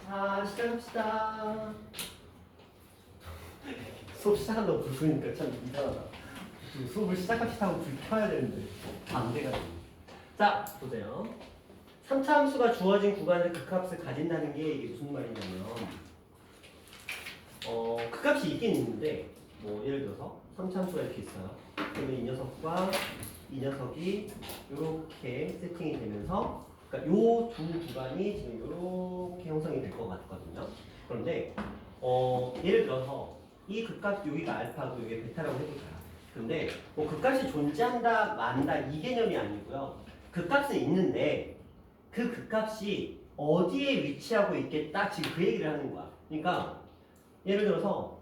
자, 시작합시다. 수업 시작한다고 불 끄니까 참 이상하다. 수업을 시작합시다 하고 불 켜야 되는데 안 돼가지고. 자, 보세요. 3차 함수가 주어진 구간에서 극합을 가진다는 게 이게 무슨 말이냐면 극합이 있긴 있는데 뭐 예를 들어서 3차 함수가 이렇게 있어요. 그러면 이 녀석과 이 녀석이 이렇게 세팅이 되면서 그러니까 요 두 구간이 지금 이렇게 형성이 될 것 같거든요. 그런데 예를 들어서 이 극값 여기가 알파고 여기 베타라고 해볼까요? 근데 뭐 극값이 존재한다 만다 이 개념이 아니고요. 극값은 있는데 그 극값이 어디에 위치하고 있겠다 지금 그 얘기를 하는 거야. 그러니까 예를 들어서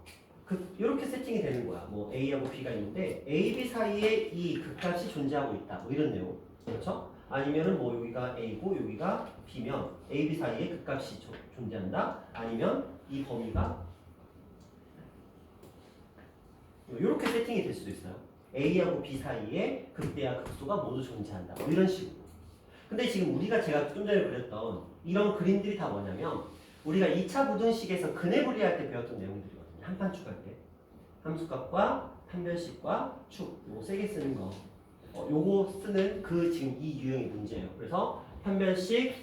이렇게 세팅이 되는 거야. 뭐 A하고 B가 있는데 A, B 사이에 이 극값이 존재하고 있다. 뭐 이런 내용. 그렇죠? 아니면은 뭐 여기가 A고 여기가 B면 A, B 사이에 극값이 존재한다. 아니면 이 범위가 이렇게 세팅이 될 수도 있어요. A하고 B 사이에 극대와 극소가 모두 존재한다. 뭐 이런 식으로. 근데 지금 제가 좀 전에 그렸던 이런 그림들이 다 뭐냐면 우리가 2차 부등식에서 근해 분리할 때 배웠던 내용들이거든요. 한판 축할 때. 함수값과 판별식과 축, 뭐 세게 쓰는 거. 요거 쓰는 지금 이 유형의 문제예요. 그래서 판별식,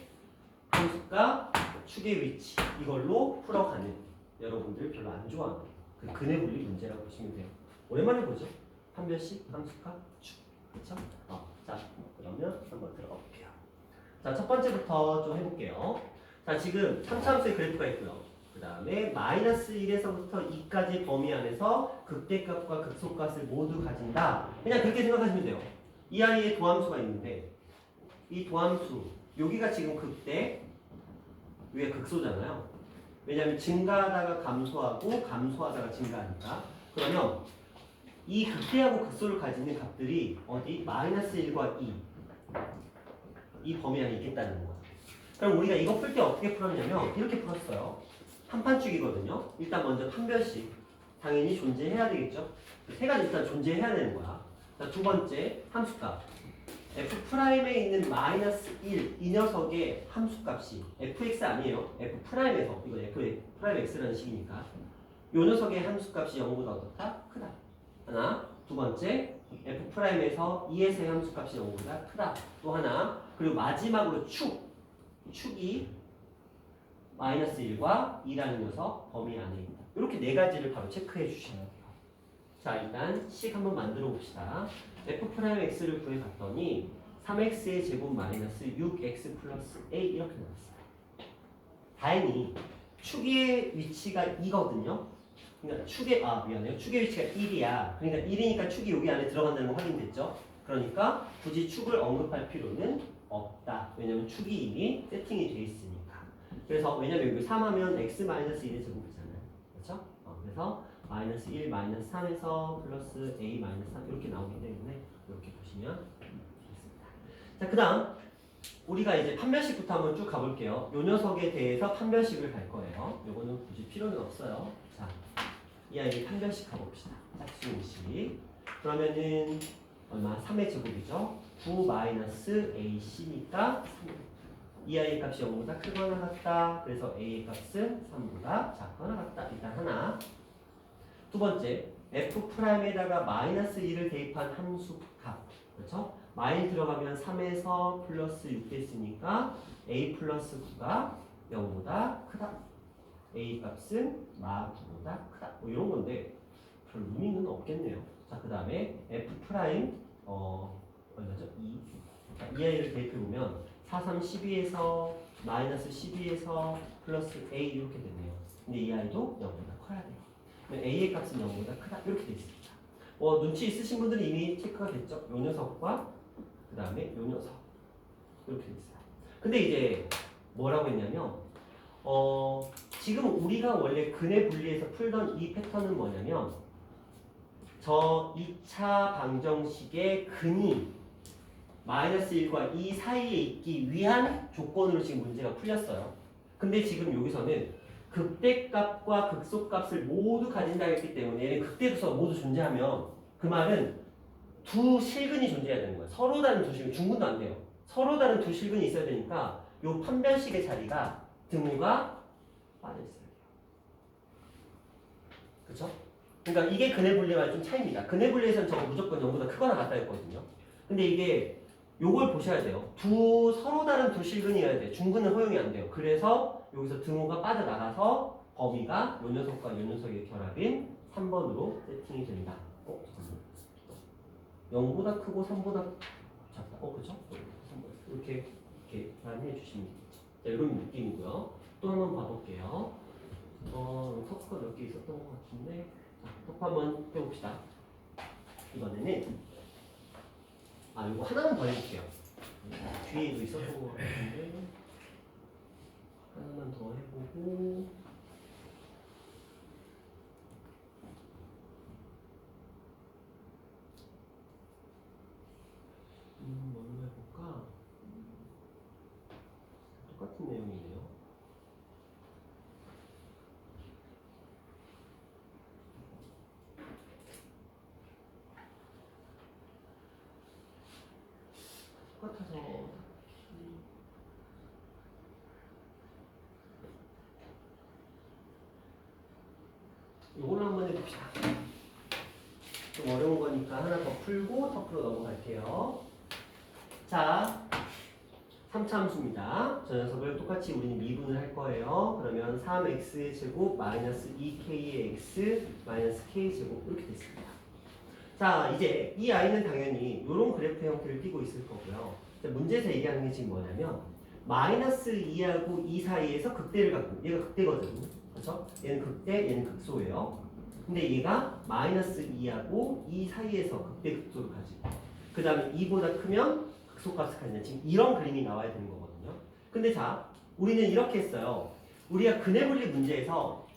함수값, 축의 위치 이걸로 풀어가는 여러분들 별로 안 좋아하는 그 근해 분리 문제라고 보시면 돼요. 오랜만에 보죠. 판별식, 함수값, 축. 그렇죠? 자, 그러면 한번 들어가 볼게요. 자, 첫 번째부터 좀 해볼게요. 자, 지금 3차 함수의 그래프가 있고요. 그 다음에 마이너스 1에서부터 2까지 범위 안에서 극대값과 극소값을 모두 가진다. 그냥 그렇게 생각하시면 돼요. 이 아이의 도함수가 있는데 이 도함수 여기가 지금 극대 위에 극소잖아요. 왜냐하면 증가하다가 감소하고 감소하다가 증가하니까. 그러면 이 극대하고 극소를 가지는 값들이 어디? 마이너스 1과 2 이 범위 안에 있겠다는 거야. 그럼 우리가 이거 풀 때 어떻게 풀었냐면 이렇게 풀었어요. 한판축이거든요. 일단 먼저 판별식 당연히 존재해야 되겠죠. 세 가지 일단 존재해야 되는 거야. 자, 두 번째 함수값 F'에 있는 마이너스 1 이 녀석의 함수값이 Fx 아니에요. F'에서 이거 F'X라는 식이니까 이 녀석의 함수값이 0보다 어떻다? 크다. 하나. 두 번째 F'에서 2에서의 함수값이 0보다 크다. 또 하나. 그리고 마지막으로 축이 마이너스 1과 2라는 녀석 범위 안에 있다. 이렇게 네 가지를 바로 체크해 주셔야 돼요. 자, 일단 식 한번 만들어 봅시다. F'X를 구해봤더니 3X의 제곱 마이너스 6X 플러스 A 이렇게 나왔어요. 다행히 축의 위치가 2거든요. 그러니까 축의 위치가 1이야. 그러니까 1이니까 축이 여기 안에 들어간다는 거 확인됐죠? 그러니까 굳이 축을 언급할 필요는 없다. 왜냐면 축이 이미 세팅이 돼 있으니까. 그래서 왜냐면 여기 3 하면 X 마이너스 1의 제곱이잖아요. 그렇죠? 그래서 마이너스 1, 마이너스 3에서 플러스 A 마이너스 3 이렇게 나오기 때문에 이렇게 보시면 되겠습니다. 자, 그 다음 우리가 이제 판별식부터 한번 쭉 가볼게요. 요 녀석에 대해서 판별식을 갈 거예요. 요거는 굳이 필요는 없어요. 자, 이 아이 판별식 가봅시다. 짝수공식. 그러면은 얼마? 3의 제곱이죠. 9 마이너스 AC니까 3. 이 아이의 값이 0보다 크거나 같다. 그래서 A의 값은 3보다 작거나 같다. 일단 하나. 두 번째, F'에다가 마이너스 2를 대입한 함수 값. 그렇죠? 마일 들어가면 3에서 플러스 6 됐으니까 A 플러스 9가 0보다 크다. A 값은 마 9보다 크다. 뭐 이런 건데 별 의미는 없겠네요. 자, 그 다음에 F 얼마죠? 2. 자, 이 아이를 대입해보면 4, 3, 12에서 마이너스 12에서 플러스 A 이렇게 되네요. 근데 이 아이도 0보다 커야 돼요. A의 값은 0보다 크다. 이렇게 되어 있습니다. 눈치 있으신 분들은 이미 체크가 됐죠? 요 녀석과 그 다음에 요 녀석. 이렇게 되어 있어요. 근데 이제 뭐라고 했냐면 지금 우리가 원래 근해 분리에서 풀던 이 패턴은 뭐냐면 저 2차 방정식의 근이 마이너스 1과 2 사이에 있기 위한 조건으로 지금 문제가 풀렸어요. 근데 지금 여기서는 극대값과 극소값을 모두 가진다 했기 때문에 얘는 극대극소가 모두 존재하면 그 말은 두 실근이 존재해야 되는 거예요. 서로 다른 두 실근, 중분도 안 돼요. 서로 다른 두 실근이 있어야 되니까 요 판별식의 자리가 등호가 빠져 있어야 돼요. 그쵸? 그러니까 이게 근해 분리와의 좀 차이입니다. 근해 분리에서는 저거 무조건 0보다 크거나 같다였거든요. 근데 이게 요걸 보셔야 돼요. 서로 다른 두 실근이어야 돼요. 중근은 허용이 안 돼요. 그래서 여기서 등호가 빠져나가서 범위가 요 녀석과 요 녀석의 결합인 3번으로 세팅이 된다. 잠깐만. 0보다 크고 3보다 작다. 그쵸? 이렇게 많이 해주시면 되겠죠. 자, 이런 느낌이고요. 또 한번 봐볼게요. 터프가 몇 개 있었던 것 같은데, 자, 터프 한번 해봅시다. 이번에는 이거 하나만 더 해볼게요. 뒤에도 있었던 것 같은데 하나만 더 해보고 뭘로 해볼까? 똑같은 내용이네요. 똑같아서 이걸로 한번 해봅시다. 좀 어려운 거니까 하나 더 풀고 터프로 넘어갈게요. 자, 3차 함수입니다. 저 녀석을 똑같이 우리는 미분을 할 거예요. 그러면 3x 제곱 마이너스 2k의 x 마이너스 k 제곱 이렇게 됐습니다. 자, 이제 이 아이는 당연히 이런 그래프 형태를 띠고 있을 거고요. 문제에서 얘기하는 게 지금 뭐냐면 마이너스 2하고 2 사이에서 극대를 갖고 얘가 극대거든요. 그렇죠? 얘는 극대, 얘는 극소예요. 근데 얘가 마이너스 2하고 2 사이에서 극대 극소를 가지고 그 다음에 2보다 크면 극소값을 가지는 지금 이런 그림이 나와야 되는 거거든요. 근데 자, 우리는 이렇게 했어요. 우리가 근해 분리 문제에서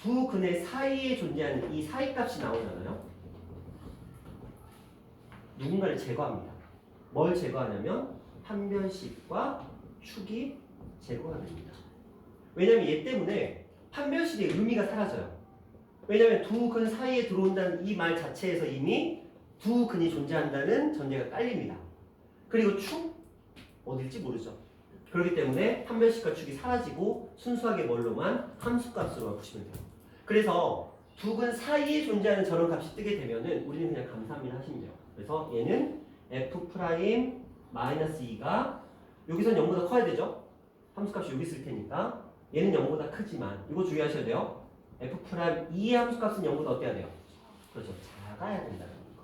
두 근해 사이에 존재하는 이 사이값이 나오잖아요. 누군가를 제거합니다. 뭘 제거하냐면 판별식과 축이 제거가 됩니다. 왜냐면 얘 때문에 판별식의 의미가 사라져요. 왜냐면 두 근 사이에 들어온다는 이 말 자체에서 이미 두 근이 존재한다는 전제가 깔립니다. 그리고 축? 어딜지 모르죠. 그렇기 때문에 판별식과 축이 사라지고 순수하게 뭘로만 함수값으로만 보시면 돼요. 그래서 두 근 사이에 존재하는 저런 값이 뜨게 되면은 우리는 그냥 감사합니다 하시면 돼요. 그래서 얘는 f 프라임 마이너스 2가 여기선 0보다 커야 되죠? 함수값이 여기 있을 테니까 얘는 0보다 크지만 이거 주의하셔야 돼요. f 프라임 2의 함수값은 0보다 어때야 돼요? 그렇죠. 작아야 된다는 거.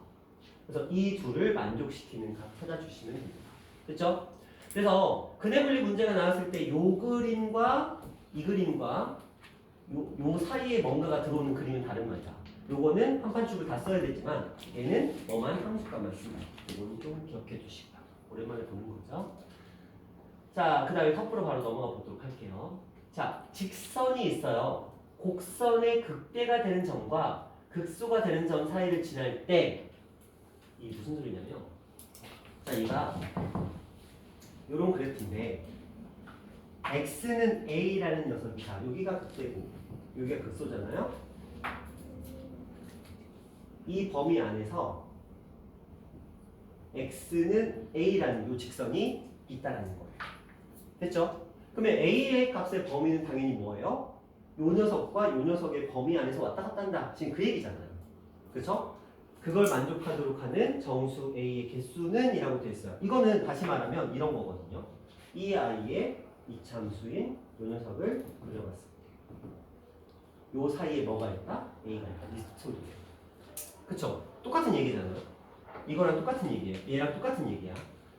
그래서 이 둘을 만족시키는 값 찾아주시면 됩니다. 그렇죠? 그래서 근해 분리 문제가 나왔을 때 요 그림과 이 그림과 요 사이에 뭔가가 들어오는 그림은 다른 말이다. 요거는 한판축을 다 써야 되지만 얘는 뭐만 함수값만 씁니다. 요거는 좀 기억해 주시고요. 오랜만에 보는 거죠. 자, 그 다음에 터프로 바로 넘어가 보도록 할게요. 자, 직선이 있어요. 곡선의 극대가 되는 점과 극소가 되는 점 사이를 지날 때 이 무슨 소리냐면 자, 얘가 요런 그래프인데 x는 a라는 녀석이 자, 여기가 극대고 여기가 극소잖아요. 이 범위 안에서 x는 a라는 이 직선이 있다라는 거예요. 됐죠? 그러면 a의 값의 범위는 당연히 뭐예요? 요 녀석과 요 녀석의 범위 안에서 왔다 갔다 한다. 지금 그 얘기잖아요. 그렇죠? 그걸 만족하도록 하는 정수 a의 개수는 이라고 되어 있어요. 이거는 다시 말하면 이런 거거든요. 이 아이의 이참수인 요 녀석을 그려봤습니다. 요 사이에 뭐가 있다? a가 있다. 이 소리예요. 그쵸? 똑같은 얘기잖아요. 이거랑 똑같은 얘기예요. 얘랑 똑같은 얘기야.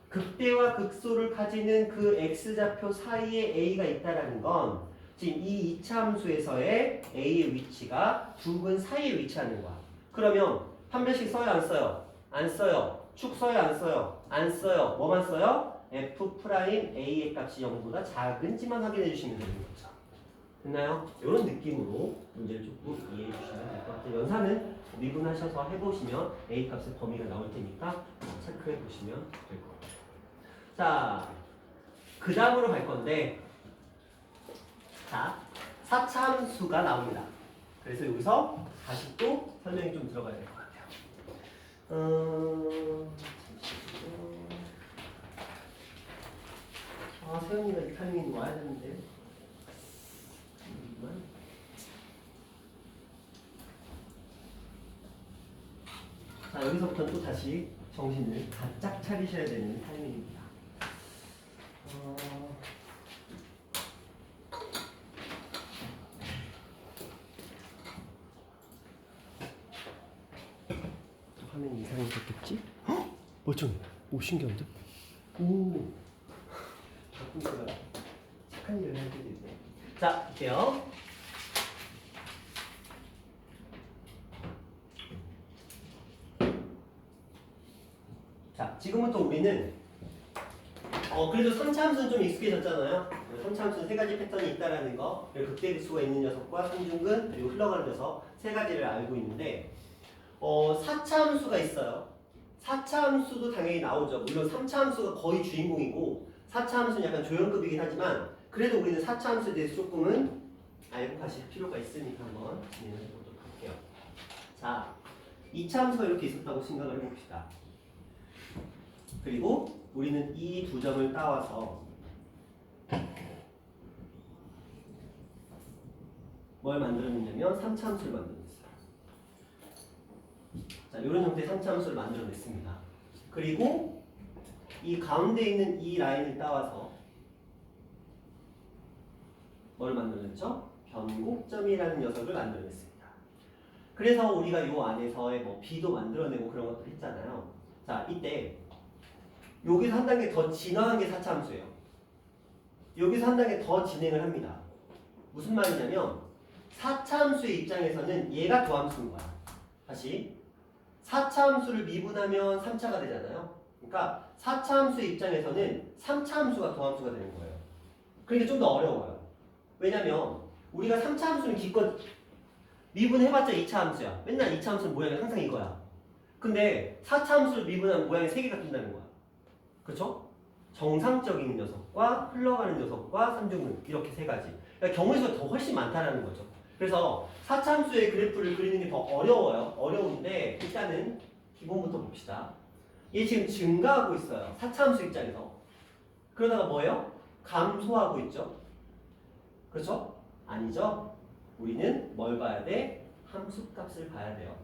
극대와 극소를 가지는 그 x좌표 사이에 a가 있다라는 건 지금 이 이차함수에서의 a의 위치가 두 근 사이에 위치하는 거야. 그러면 판별식 써요? 안 써요? 안 써요. 축 써요? 안 써요? 안 써요. 뭐만 써요? f 프라임 a의 값이 0보다 작은지만 확인해 주시면 되는 거죠. 됐나요? 이런 느낌으로 문제를 조금 이해해 주시면 될 것 같아요. 연산은 미분하셔서 해보시면 a 값의 범위가 나올 테니까 체크해 보시면 될 것 같아요. 자, 그 다음으로 갈 건데 자, 4차 함수가 나옵니다. 그래서 여기서 다시 또 설명이 좀 들어가야 될 것 같아요. 세연이가 이 타이밍에 와야 되는데 잠깐만. 자, 여기서부터 또 다시 정신을 바짝 차리셔야 되는 타이밍입니다. 화면 이상이 됐겠지? 헉! 멀쩡해. 오, 신기한데? 오, 가끔씩 착한 일을 할 때도 있네. 자, 볼게요. 자, 지금부터 우리는 그래도 3차 함수는 좀 익숙해졌잖아요. 3차 함수는 세 가지 패턴이 있다라는 거, 그리고 극대수가 있는 녀석과 상중근, 그리고 흘러가는 녀석 세 가지를 알고 있는데 4차 함수가 있어요. 4차 함수도 당연히 나오죠. 물론 3차 함수가 거의 주인공이고 4차 함수는 약간 조연급이긴 하지만 그래도 우리는 4차 함수에 대해서 조금은 알고 가실 필요가 있으니까 한번 진행해 보도록 할게요. 자, 2차 함수가 이렇게 있었다고 생각을 해봅시다. 그리고 우리는 이 두 점을 따와서 뭘 만들어냈냐면 3차 함수를 만들어냈어요. 자, 이런 형태의 3차 함수를 만들어냈습니다. 그리고 이 가운데 있는 이 라인을 따와서 뭘 만들어냈죠? 변곡점이라는 녀석을 만들어냈습니다. 그래서 우리가 이 안에서의 뭐 B도 만들어내고 그런 것들 했잖아요. 자, 이때 여기서 한 단계 더 진화한 게 4차 함수예요. 여기서 한 단계 더 진행을 합니다. 무슨 말이냐면 4차 함수의 입장에서는 얘가 더함수인 거야. 다시 4차 함수를 미분하면 3차가 되잖아요. 그러니까 4차 함수의 입장에서는 3차 함수가 더함수가 되는 거예요. 그러니까 좀 더 어려워요. 왜냐면 우리가 3차 함수는 기껏 미분해봤자 2차 함수야. 맨날 2차 함수는 모양이 항상 이거야. 근데 4차 함수를 미분하면 모양이 3개가 뜬다는 거야. 그렇죠? 정상적인 녀석과 흘러가는 녀석과 삼중근 이렇게 세 가지. 그러니까 경우의 더 훨씬 많다라는 거죠. 그래서 4차 함수의 그래프를 그리는 게 더 어려워요. 어려운데 일단은 기본부터 봅시다. 얘 지금 증가하고 있어요. 4차 함수 입장에서. 그러다가 뭐예요? 감소하고 있죠. 그렇죠? 아니죠? 우리는 뭘 봐야 돼? 함수값을 봐야 돼요.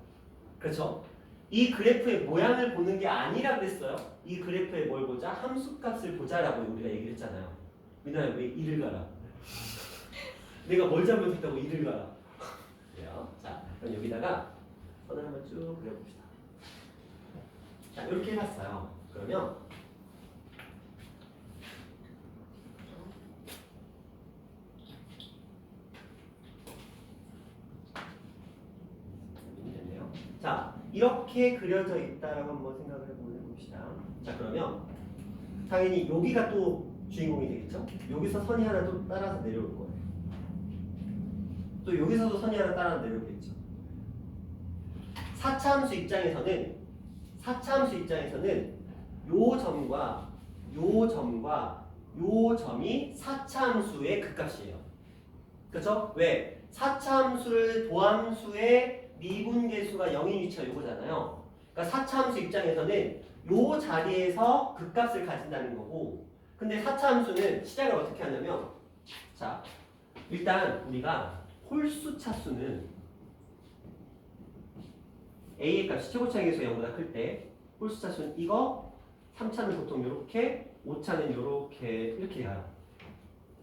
그렇죠? 이 그래프의 모양을 보는 게 아니라 그랬어요. 이 그래프에 뭘 보자? 함수값을 보자라고 우리가 얘기를 했잖아요. 민아야 왜 이를 가라? 내가 뭘 잘못했다고 이를 가라? 그래요. 자, 그럼 여기다가 선을 한번 쭉 그려봅시다. 자, 이렇게 해놨어요. 그러면 됐네요. 자, 이렇게 그려져 있다라고 한번 생각을 해봅시다. 자, 그러면 당연히 여기가 또 주인공이 되겠죠? 여기서 선이 하나 또 따라서 내려올 거예요. 또 여기서도 선이 하나 따라서 내려오겠죠. 4차 함수 입장에서는 요 점과 요 점과 요 점이 4차 함수의 극값이에요. 그렇죠? 왜? 4차 함수를 도함수의 미분계수가 0인 위치가 요거잖아요. 그러니까 4차 함수 입장에서는 요 자리에서 극값을 가진다는 거고, 근데 4차 함수는 시작을 어떻게 하냐면, 자, 일단 우리가 홀수 차수는 A의 값이 최고차항에서 0보다 클 때 홀수 차수는 이거, 3차는 보통 이렇게, 5차는 이렇게 가요.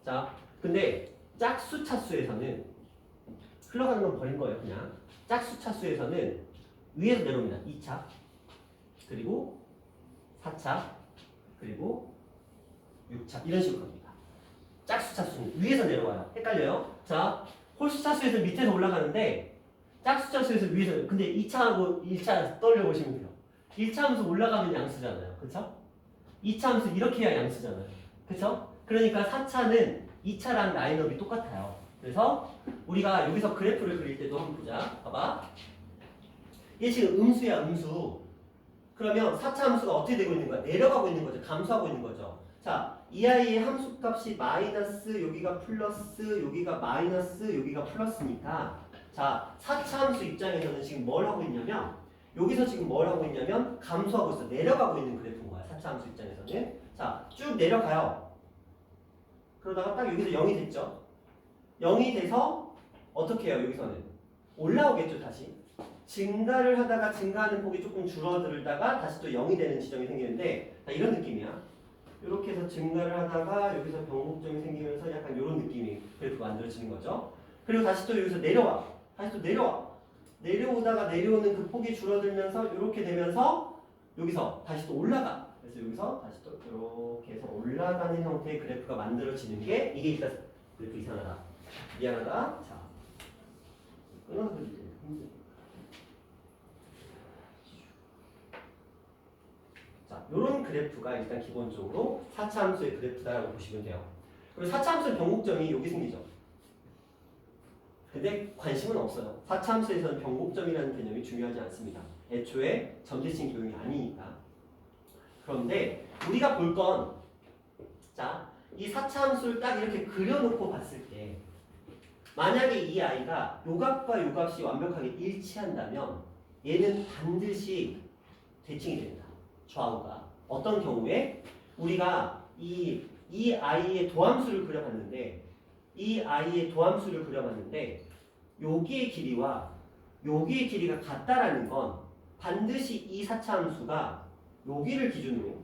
자, 근데 짝수 차수에서는 흘러가는 건 버린 거예요. 그냥 짝수 차수에서는 위에서 내려옵니다. 2차 그리고 4차 그리고 6차 이런 식으로 갑니다. 짝수 차수는 위에서 내려와요. 헷갈려요? 자, 홀수 차수에서 밑에서 올라가는데 짝수 차수에서 위에서, 근데 2차하고 1차 떠올려 보시면 돼요. 1차 함수 올라가면 양수잖아요. 그쵸? 2차 함수 이렇게 해야 양수잖아요. 그쵸? 그러니까 4차는 2차랑 라인업이 똑같아요. 그래서 우리가 여기서 그래프를 그릴 때도 한번 보자. 봐봐. 얘 지금 음수야, 음수. 그러면 4차 함수가 어떻게 되고 있는 거야? 내려가고 있는 거죠. 감소하고 있는 거죠. 자, 이 아이의 함수값이 마이너스, 여기가 플러스, 여기가 마이너스, 여기가 플러스니까, 자, 4차 함수 입장에서는 지금 뭘 하고 있냐면, 여기서 지금 뭘 하고 있냐면 감소하고 있어. 내려가고 있는 그래프인 거야. 4차 함수 입장에서는. 자, 쭉 내려가요. 그러다가 딱 여기서 0이 됐죠. 0이 돼서 어떻게 해요? 여기서는 올라오겠죠. 다시. 증가를 하다가 증가하는 폭이 조금 줄어들다가 다시 또 0이 되는 지점이 생기는데 이런 느낌이야. 이렇게 해서 증가를 하다가 여기서 변곡점이 생기면서 약간 이런 느낌이 그래프가 만들어지는 거죠. 그리고 다시 또 여기서 내려와. 다시 또 내려와. 내려오다가 내려오는 그 폭이 줄어들면서 이렇게 되면서 여기서 다시 또 올라가. 그래서 여기서 다시 또 이렇게 해서 올라가는 형태의 그래프가 만들어지는 게 이게 일단 그래프 이상하다. 미안하다. 자, 끊어서 그리지. 자, 이런 그래프가 일단 기본적으로 4차 함수의 그래프다라고 보시면 돼요. 그리고 4차 함수의 변곡점이 여기 생기죠. 근데 관심은 없어요. 4차 함수에서는 변곡점이라는 개념이 중요하지 않습니다. 애초에 점대칭 교육이 아니니까. 그런데 우리가 볼 건, 자, 이 4차 함수를 딱 이렇게 그려놓고 봤을 때 만약에 이 아이가 요 값과 요 값이 완벽하게 일치한다면 얘는 반드시 대칭이 됩니다. 좌우가. 어떤 경우에 우리가 이 아이의 도함수를 그려봤는데 여기의 길이와 여기의 길이가 같다라는 건 반드시 이 4차 함수가 여기를 기준으로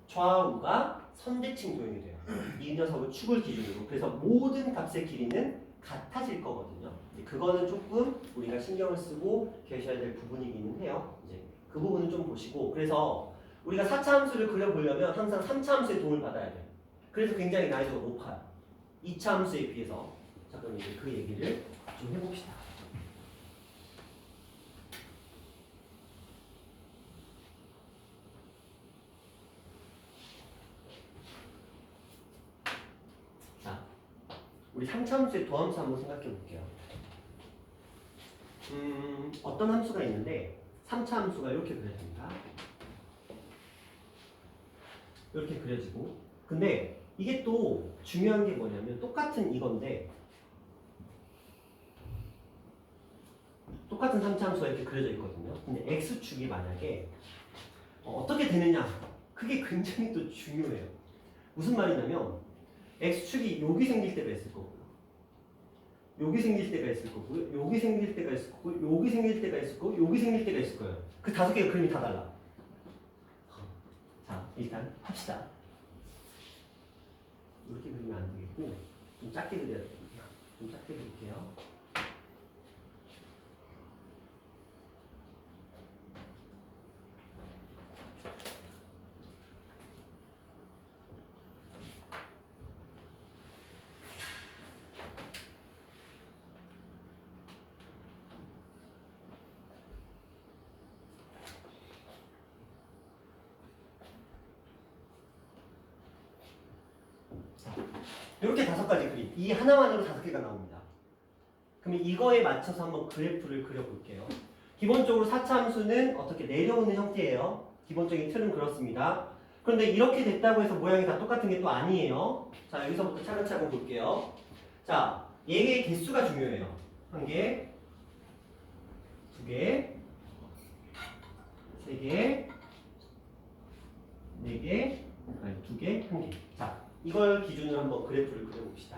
좌우가 선대칭 도형이 돼요. 이 녀석의 축을 기준으로. 그래서 모든 값의 길이는 같아질 거거든요. 그거는 조금 우리가 신경을 쓰고 계셔야 될 부분이기는 해요. 이제 그 부분은 좀 보시고, 그래서 우리가 4차 함수를 그려보려면 항상 3차 함수의 도움을 받아야 돼요. 그래서 굉장히 난이도가 높아요. 2차 함수에 비해서. 자, 그럼 이제 그 얘기를 좀 해봅시다. 자, 우리 3차 함수의 도함수 한번 생각해 볼게요. 어떤 함수가 있는데 3차 함수가 이렇게 그려집니다. 이렇게 그려지고, 근데 이게 또 중요한 게 뭐냐면 똑같은 이건데 똑같은 3차 함수가 이렇게 그려져 있거든요. 근데 x축이 만약에 어떻게 되느냐, 그게 굉장히 또 중요해요. 무슨 말이냐면 x축이 여기 생길 때가 있을 거고요, 여기 생길 때가 있을 거고요, 여기 생길 때가 있을 거고, 여기 생길 때가 있을 거고, 여기 생길 때가 있을 거예요. 그 5개의 그림이 다 달라. 자, 일단 합시다. 이렇게 그리면 안 되겠고 좀 작게 그려야 됩니다. 좀 작게 그릴게요. 이렇게 5가지 그림, 이 하나만으로 5개가 나옵니다. 그럼 이거에 맞춰서 한번 그래프를 그려볼게요. 기본적으로 4차 함수는 어떻게 내려오는 형태예요. 기본적인 틀은 그렇습니다. 그런데 이렇게 됐다고 해서 모양이 다 똑같은 게 또 아니에요. 자, 여기서부터 차근차근 볼게요. 자, 얘의 개수가 중요해요. 1개, 2개, 3개, 4개, 아니 2개, 1개. 자, 이걸 기준으로 한번 그래프를 그려봅시다.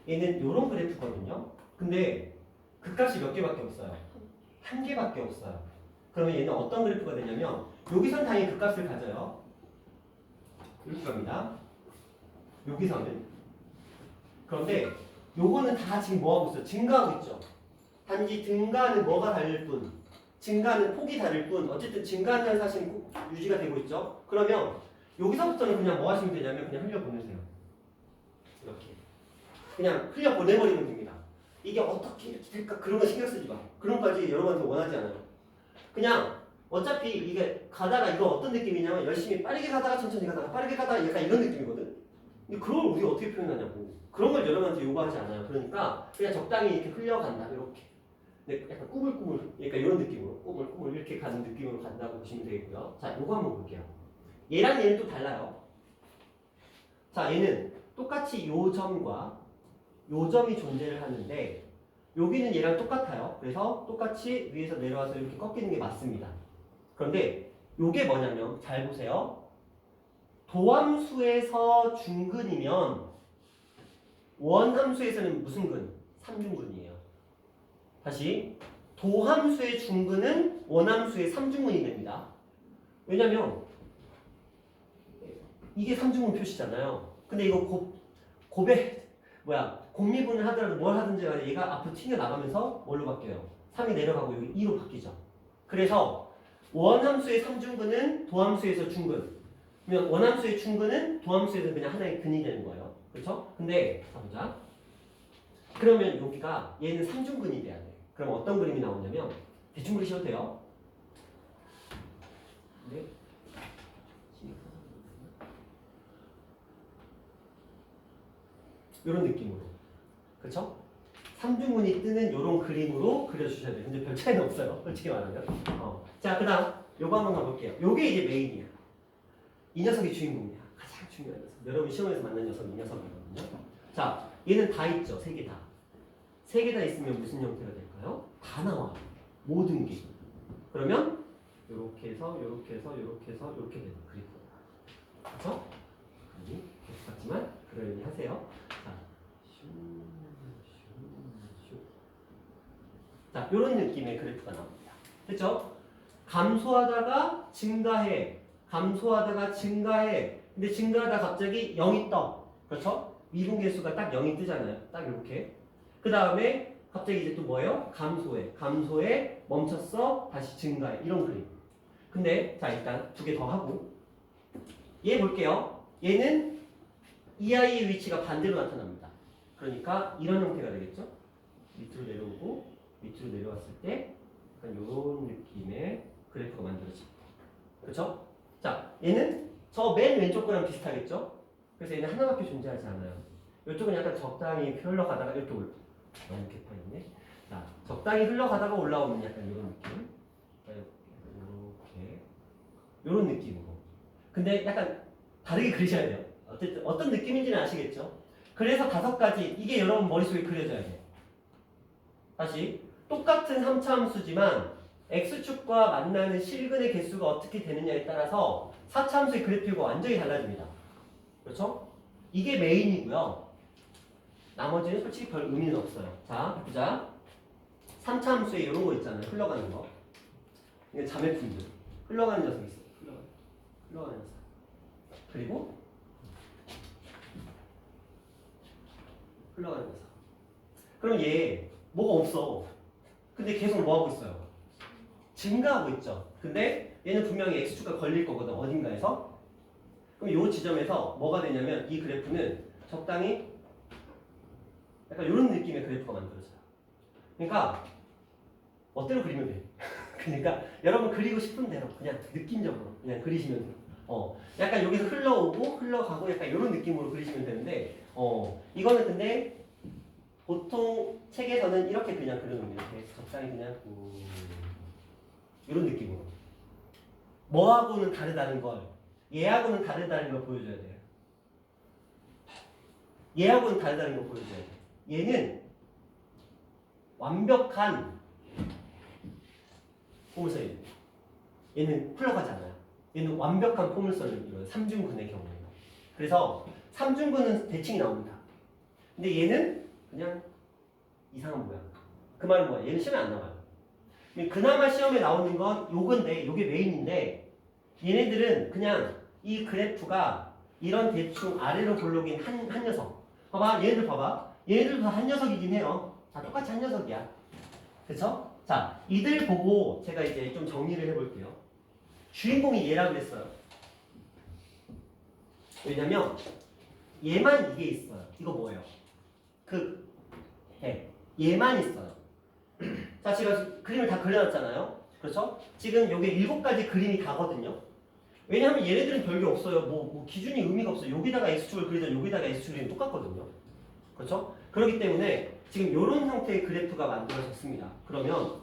얘는 이런 그래프거든요. 근데 그 값이 몇 개밖에 없어요? 1개밖에 없어요. 그러면 얘는 어떤 그래프가 되냐면 여기선 당연히 그 값을 가져요. 이렇게 갑니다. 여기서는. 그런데 요거는 다 지금 뭐하고 있어요? 증가하고 있죠. 단지 증가는 뭐가 다를 뿐, 증가는 폭이 다를 뿐, 어쨌든 증가한다는 사실은 꼭 유지가 되고 있죠. 그러면 여기서부터는 그냥 뭐 하시면 되냐면 그냥 흘려보내세요. 이렇게 그냥 흘려보내버리면 됩니다. 이게 어떻게 이렇게 될까 그런 거 신경 쓰지 마. 그런 거까지 여러분한테 원하지 않아요. 그냥 어차피 이게 가다가 이거 어떤 느낌이냐면 열심히 빠르게 가다가 천천히 가다가 빠르게 가다가 약간 이런 느낌이거든. 근데 그걸 우리가 어떻게 표현하냐고. 그런 걸 여러분한테 요구하지 않아요. 그러니까 그냥 적당히 이렇게 흘려간다. 이렇게. 근데 약간 꾸물꾸물, 그러니까 이런 느낌으로 꾸물꾸물 이렇게 가는 느낌으로 간다고 보시면 되겠고요. 자, 요거 한번 볼게요. 얘랑 얘는 또 달라요. 자, 얘는 똑같이 요 점과 요 점이 존재를 하는데 여기는 얘랑 똑같아요. 그래서 똑같이 위에서 내려와서 이렇게 꺾이는 게 맞습니다. 그런데 요게 뭐냐면 잘 보세요. 도함수에서 중근이면 원함수에서는 무슨 근? 3중근이에요. 다시 도함수의 중근은 원함수의 3중근이 됩니다. 왜냐면 이게 3중근 표시잖아요. 근데 이거 곱미분을 하더라도 뭘 하든지 간에 얘가 앞으로 튀겨나가면서 뭘로 바뀌어요? 3이 내려가고 여기 2로 바뀌죠. 그래서 원함수의 3중근은 도함수에서 중근. 그러면 원함수의 중근은 도함수에서 그냥 하나의 근이 되는 거예요. 그렇죠? 근데 자 보자. 그러면 여기가 얘는 3중근이 돼야 돼. 그럼 어떤 그림이 나오냐면 대충 그리셔도 돼요. 네. 이런 느낌으로. 그렇죠? 3중근이 뜨는 이런 그림으로 그려주셔야 돼요. 근데 별 차이는 없어요. 솔직히 말하면. 자, 그 다음 요거 한번 가볼게요. 요게 이제 메인이야. 이 녀석이 주인공이야. 가장 중요한 녀석. 여러분 시험에서 만난 녀석이 이 녀석이거든요. 자, 얘는 다 있죠. 세 개 다. 세 개 다 있으면 무슨 형태가 될까요? 다 나와요. 모든 게. 그러면 요렇게 해서 요렇게 해서 요렇게 해서 요렇게 되는 그리프예요. 그렇죠? 그림이 계속 같지만 그러려니 하세요. 자, 자, 요런 느낌의 그래프가 나옵니다. 됐죠? 감소하다가 증가해. 감소하다가 증가해. 근데 증가하다 갑자기 0이 떠. 그렇죠? 미분계수가 딱 0이 뜨잖아요. 딱 이렇게. 그 다음에 갑자기 이제 또 뭐예요? 감소해. 감소해. 멈췄어. 다시 증가해. 이런 그림. 근데 자 일단 두 개 더 하고 얘 볼게요. 얘는 이 아이의 위치가 반대로 나타납니다. 그러니까 이런 형태가 되겠죠? 밑으로 내려오고 밑으로 내려왔을 때 약간 이런 느낌의 그래프가 만들어집니다. 그렇죠? 자, 얘는 저 맨 왼쪽 거랑 비슷하겠죠? 그래서 얘는 하나밖에 존재하지 않아요. 이쪽은 약간 적당히 흘러가다가 이쪽을 너무 개판이네. 자, 적당히 흘러가다가 올라오는 약간 이런 느낌. 이렇게 이런 느낌으로. 근데 약간 다르게 그리셔야 돼요. 어쨌든 어떤 느낌인지는 아시겠죠? 그래서 5가지 이게 여러분 머릿속에 그려져야 돼요. 다시 똑같은 3차 함수지만 x축과 만나는 실근의 개수가 어떻게 되느냐에 따라서 4차 함수의 그래프가 완전히 달라집니다. 그렇죠? 이게 메인이고요. 나머지는 솔직히 별 의미는 없어요. 자, 보자. 3차 함수에 이런 거 있잖아요. 흘러가는 거. 이게 자매품들. 흘러가는 녀석 있어요. 흘러가는 녀석. 그리고 흘러가는 녀석. 그럼 얘 뭐가 없어. 근데 계속 뭐 하고 있어요? 증가하고 있죠. 근데 얘는 분명히 x축가 걸릴 거거든. 어딘가에서. 그럼 이 지점에서 뭐가 되냐면 이 그래프는 적당히 약간 이런 느낌의 그래프가 만들어져요. 그러니까 멋대로 그리면 돼. 그러니까 여러분 그리고 싶은 대로 그냥 느낌적으로 그냥 그리시면 돼요. 약간 여기서 흘러오고 흘러가고 약간 이런 느낌으로 그리시면 되는데 이거는 근데 보통 책에서는 이렇게 그냥 그려놓습니다. 이렇게 적당히 그냥 이런 느낌으로 뭐하고는 다르다는 걸 얘하고는 다르다는 걸 보여줘야 돼요. 얘하고는 다르다는 걸 보여줘야 돼요. 얘는 완벽한 포물선이에요. 얘는 흘러가지 않아요. 얘는 완벽한 포물선을 이뤄요. 3중근의 경우에는. 그래서 3중근은 대칭이 나옵니다. 근데 얘는 그냥 이상한 모양. 그 말은 뭐야? 얘는 시험에 안 나와요. 그나마 시험에 나오는 건 요건데, 요게 메인인데 얘네들은 그냥 이 그래프가 이런 대충 아래로 볼록인 한 녀석. 봐봐, 얘네들 봐봐. 얘네들도 한 녀석이긴 해요. 다 똑같이 한 녀석이야. 그쵸? 자, 이들 보고 제가 이제 좀 정리를 해볼게요. 주인공이 얘라고 했어요. 왜냐면 얘만 이게 있어요. 이거 뭐예요? 얘만 있어요. 자, 제가 그림을 다 그려놨잖아요. 그렇죠? 지금 여기 7가지 그림이 다거든요. 왜냐하면 얘네들은 별게 없어요. 뭐 기준이 의미가 없어요. 여기다가 x축을 그리든 여기다가 x축을 그리든 똑같거든요. 그렇죠? 그렇기 때문에 지금 이런 형태의 그래프가 만들어졌습니다. 그러면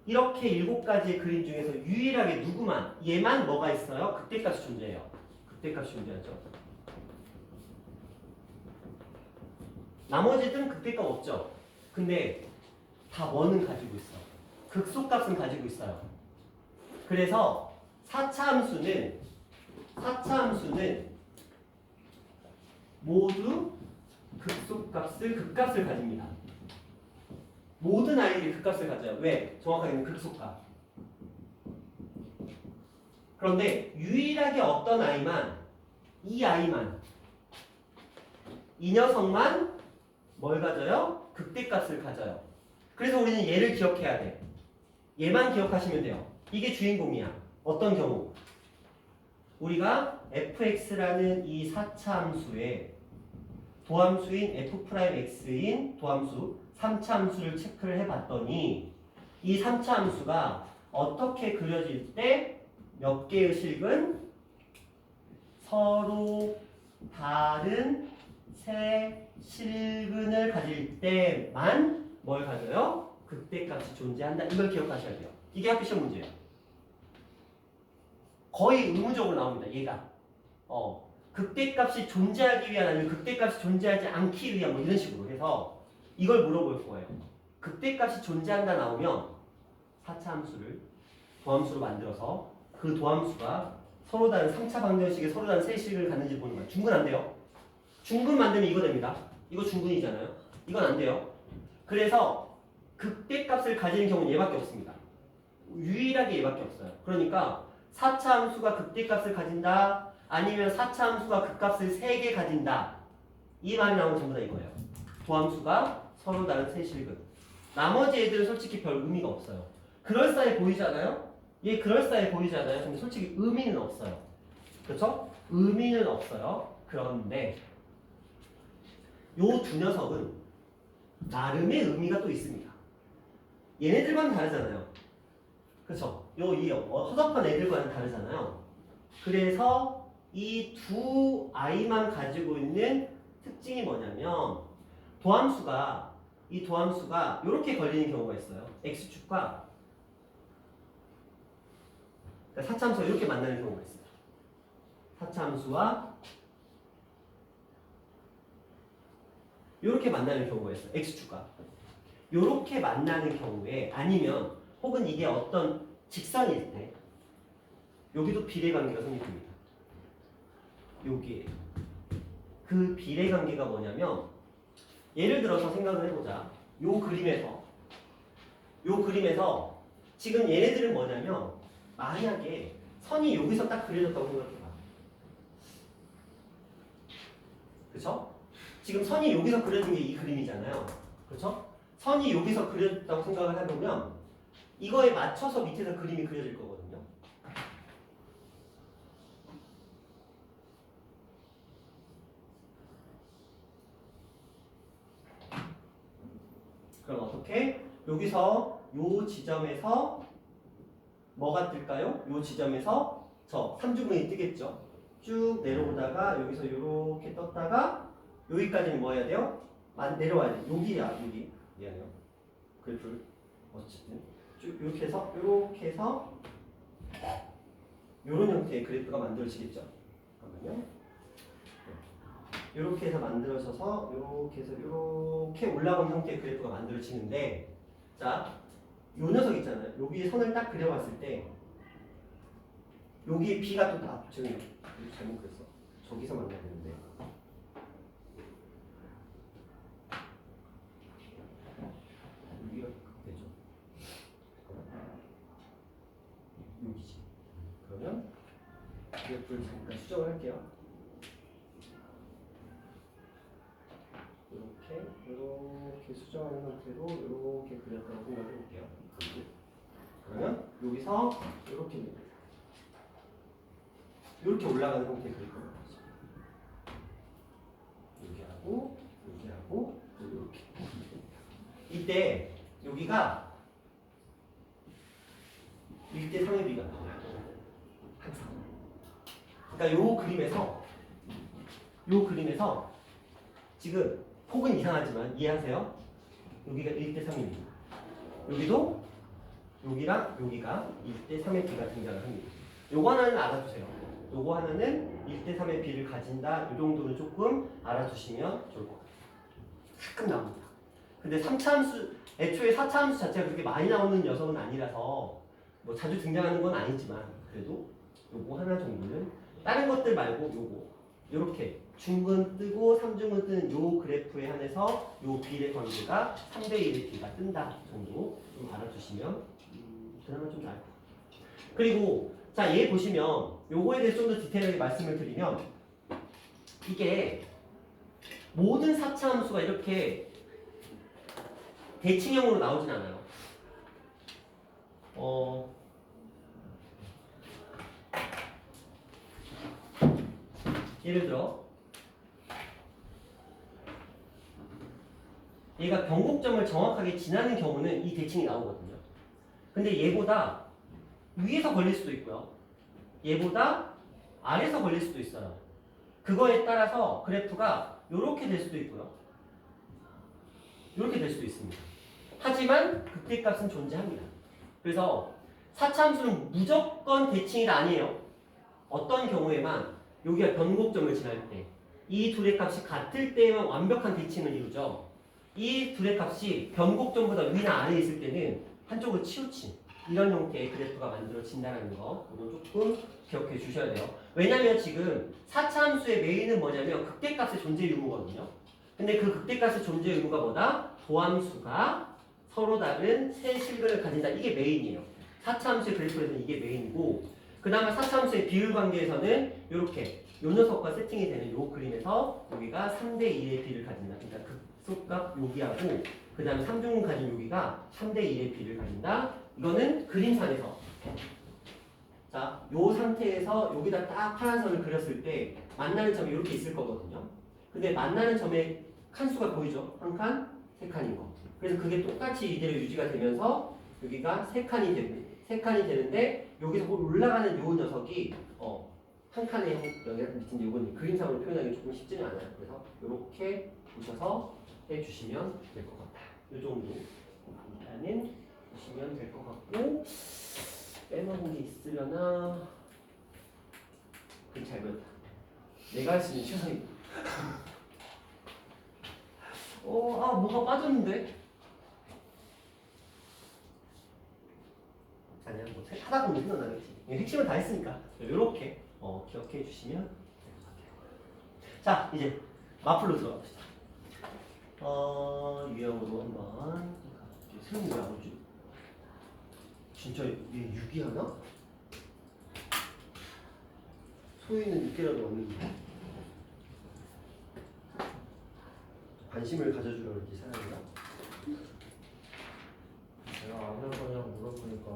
이렇게 7가지의 그림 중에서 유일하게 누구만, 얘만 뭐가 있어요? 극대값이 존재해요. 극대값이 존재하죠. 나머지들은 극대값 없죠. 근데 다 뭐는 가지고 있어. 극소값은 가지고 있어요. 그래서 4차 함수는 모두 극소값을, 극값을 가집니다. 모든 i들이 극값을 가져요. 왜? 정확하게는 극소값. 그런데 유일하게 어떤 i만, 이 i만, 이 녀석만 뭘 가져요? 극대값을 가져요. 그래서 우리는 얘를 기억해야 돼. 얘만 기억하시면 돼요. 이게 주인공이야. 어떤 경우? 우리가 fx라는 이 4차 함수에 도함수인 f'x인 도함수 3차 함수를 체크를 해봤더니 이 3차 함수가 어떻게 그려질 때 몇 개의 실근? 서로 다른 세 실근을 가질 때만 뭘 가져요? 극대값이 존재한다. 이걸 기억하셔야 돼요. 이게 학교 시험 문제예요. 거의 의무적으로 나옵니다. 얘가. 극대값이 존재하기 위한 아니면 극대값이 존재하지 않기 위한 뭐 이런 식으로 해서 이걸 물어볼 거예요. 극대값이 존재한다 나오면 4차 함수를 도함수로 만들어서 그 도함수가 서로 다른 3차 방정식에 서로 다른 세식을 갖는지 보는 거예요. 중근 안 돼요. 중근 만들면 이거 됩니다. 이거 중근이잖아요. 이건 안 돼요. 그래서 극대값을 가지는 경우는 얘밖에 없습니다. 유일하게 얘밖에 없어요. 그러니까 4차 함수가 극대값을 가진다. 아니면 4차 함수가 극값을 3개 가진다. 이 말이 나오면 전부 다 이거예요. 도함수가 서로 다른 세실근. 나머지 애들은 솔직히 별 의미가 없어요. 그럴싸해 보이지 않아요? 얘 그럴싸해 보이지 않아요? 근데 솔직히 의미는 없어요. 그렇죠? 의미는 없어요. 그런데 요 두 녀석은 나름의 의미가 또 있습니다. 얘네들과는 다르잖아요. 그렇죠? 이 허접한 애들과는 다르잖아요. 그래서 이 두 i만 가지고 있는 특징이 뭐냐면 이 도함수가 이렇게 걸리는 경우가 있어요. x축과 그러니까 4차 함수가 이렇게 만나는 경우가 있어요. 4차 함수와 이렇게 만나는 경우가 있어요. x축과 이렇게 만나는 경우에 아니면 혹은 이게 어떤 직선일 때 여기도 비례관계가 성립됩니다. 여기에 그 비례관계가 뭐냐면 예를 들어서 생각을 해보자. 요 그림에서 지금 얘네들은 뭐냐면 만약에 선이 여기서 딱 그려졌다고 생각해봐. 그쵸? 지금 선이 여기서 그려진 게 이 그림이잖아요. 그쵸? 선이 여기서 그려졌다고 생각을 해보면 이거에 맞춰서 밑에서 그림이 그려질 거거든요. 그럼 어떻게? 여기서 요 지점에서 뭐가 뜰까요? 요 지점에서 저 삼주분이 뜨겠죠. 쭉 내려오다가 여기서 요렇게 떴다가 여기까지는 뭐 해야 돼요? 내려와야 돼. 여기야, 여기. 미안해요. 그래프 어쨌든 쭉 이렇게 해서 요런 형태의 그래프가 만들어지겠죠. 잠깐만요. 이렇게 해서 만들어져서 이렇게 해서 이렇게 올라온 형태의 그래프가 만들어지는데 자, 요 녀석 있잖아요. 여기에 선을 딱 그려봤을 때 여기에 B가 또 지금 잘못 그렸어. 저기서 만나야 되는데 여기가 되죠. 여기지. 그러면 그래프를 잠깐 수정을 할게요. 이렇게 수정하는 상태로 이렇게 그렸다고 생각해 볼게요. 그러면 여기서 이렇게 올라가는 형태의 그래프가 나오죠. 여기 하고 이렇게. 이때 여기가 1대 3의 비가 나와요. 항상. 그러니까 요 그림에서 지금 폭은 이상하지만 이해하세요? 여기가 1대 3입니다. 여기도 여기랑 여기가 1대 3의 비가 등장을 합니다. 요거 하나는 알아두세요. 요거 하나는 1대 3의 비를 가진다. 이 정도는 조금 알아두시면 좋을 것 같아요. 가끔 나옵니다. 근데 3차 함수, 애초에 4차 함수 자체가 그렇게 많이 나오는 녀석은 아니라서 뭐 자주 등장하는 건 아니지만 그래도 요거 하나 정도는 다른 것들 말고 요거 요렇게 중근 뜨고 3중근 뜨는 요 그래프에 한해서 요 B의 관계가 3대 1의 B가 뜬다 정도 좀 알아두시면 그나마 좀 나을 것 같아요. 그리고 자, 얘 보시면 요거에 대해서 좀 더 디테일하게 말씀을 드리면 이게 모든 4차 함수가 이렇게 대칭형으로 나오진 않아요. 예를 들어 얘가 변곡점을 정확하게 지나는 경우는 이 대칭이 나오거든요. 근데 얘보다 위에서 걸릴 수도 있고요. 얘보다 아래에서 걸릴 수도 있어요. 그거에 따라서 그래프가 이렇게 될 수도 있고요. 이렇게 될 수도 있습니다. 하지만 극대값은 존재합니다. 그래서 4차 함수는 무조건 대칭이 아니에요. 어떤 경우에만 여기가 변곡점을 지날 때 이 둘의 값이 같을 때에만 완벽한 대칭을 이루죠. 이 둘의 값이 변곡점보다 위나 아래에 있을 때는 한쪽을 치우친 이런 형태의 그래프가 만들어진다는 거 이건 조금 기억해 주셔야 돼요. 왜냐면 지금 4차 함수의 메인은 뭐냐면 극대값의 존재 유무거든요. 근데 그 극대값의 존재 유무가 뭐다? 도함수가 서로 다른 세 실근을 가진다. 이게 메인이에요. 4차 함수의 그래프에서는 이게 메인이고 그 다음에 4차 함수의 비율 관계에서는 이렇게 요 녀석과 세팅이 되는 요 그림에서 여기가 3대 2의 비를 가진다. 그러니까 극소값 여기하고 그 다음에 3중근 가진 여기가 3대 2의 비를 가진다. 이거는 그림상에서 자, 요 상태에서 여기다 딱 파란 선을 그렸을 때 만나는 점이 이렇게 있을 거거든요. 근데 만나는 점의 칸수가 보이죠? 한 칸, 세 칸인 거. 그래서 그게 똑같이 이대로 유지가 되면서 여기가 세 칸이 되는데 여기서 올라가는 요 녀석이 한 칸에 영향을 미친데 이건 그림상으로 표현하기 조금 쉽지는 않아요. 그래서 이렇게 보셔서 해주시면 될 것 같아요. 이 정도 일단은 보시면 될 것 같고 빼먹은 게 있으려나 잘 그렸다. 내가 할 수 있는 최선이다. 뭐가 빠졌는데? 아니야, 뭐 하다 보면 생각나겠지. 핵심은 다 했으니까 이렇게 기억해 주시면 될 것 같아요. 자, 이제 마플로 들어갑시다. 유형으로 한번 새로운 게 나오지? 진짜 얘 6이 하나? 소위는 6개라도 없는데 관심을 가져주려고 이렇게 사람이가? 제가 안 할 거냐고 물어보니까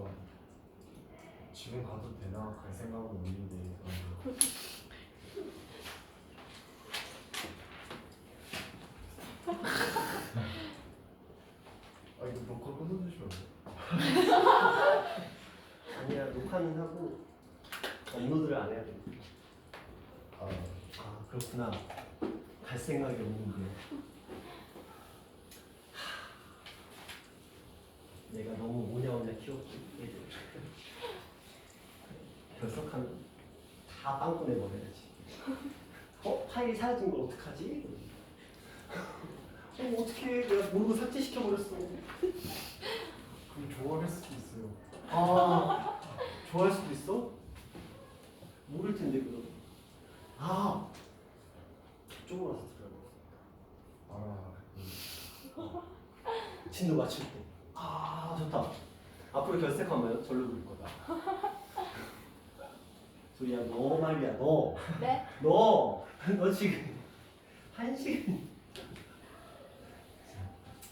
지금 가도 되나 갈 생각은 없는데 이거 녹화 끊어주시면 아니야, 녹화는 하고 업로드를 안 해야 돼. 그렇구나. 갈 생각이 없는데. 내가 너무 오냐오냐 키웠지, 애들. 결석하면 다 빵꾸 내버려야지. 파일이 사라진 걸 어떡하지? 어떡해. 내가 모르고 삭제시켜버렸어. 그럼 좋아할 수도 있어요. 좋아할 수도 있어? 모를 텐데, 그럼. 저쪽으로 와서 들어가. 진도 맞출 때. 좋다. 앞으로 결색하면 절로 돌 거다. 소리야, 너 말이야, 너. 네? 너 지금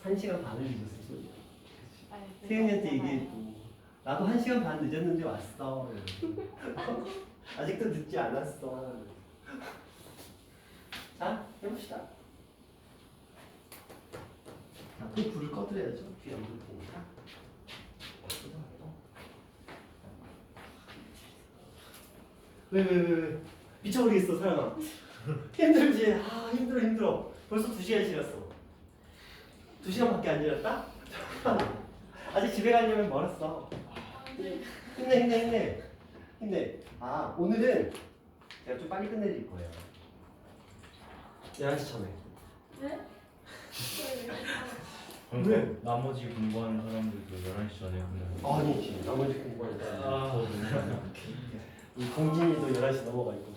1시간 반을 늦었어, 소리야. 세윤이한테 얘기했고, 나도 1시간 반 늦었는데 왔어. 아직도 늦지 않았어. 자, 해봅시다. 자, 또 불을 꺼드려야죠. 뒤에 안 보일 테니까. 왜? 미쳐버리겠어, 사람아. 힘들지? 힘들어. 벌써 2시간 지났어. 2시간밖에 안 지났다? 아직 집에 가려면 멀었어. 힘내. 오늘은 제가 좀 빨리 끝내드릴 거예요. 11시 전에. 네? 왜? 나머지 공부하는 사람들도 11시 전에 끝나요. 아니지. 나머지 공부할 때. 우리 공진이도 11시 넘어가 있거든.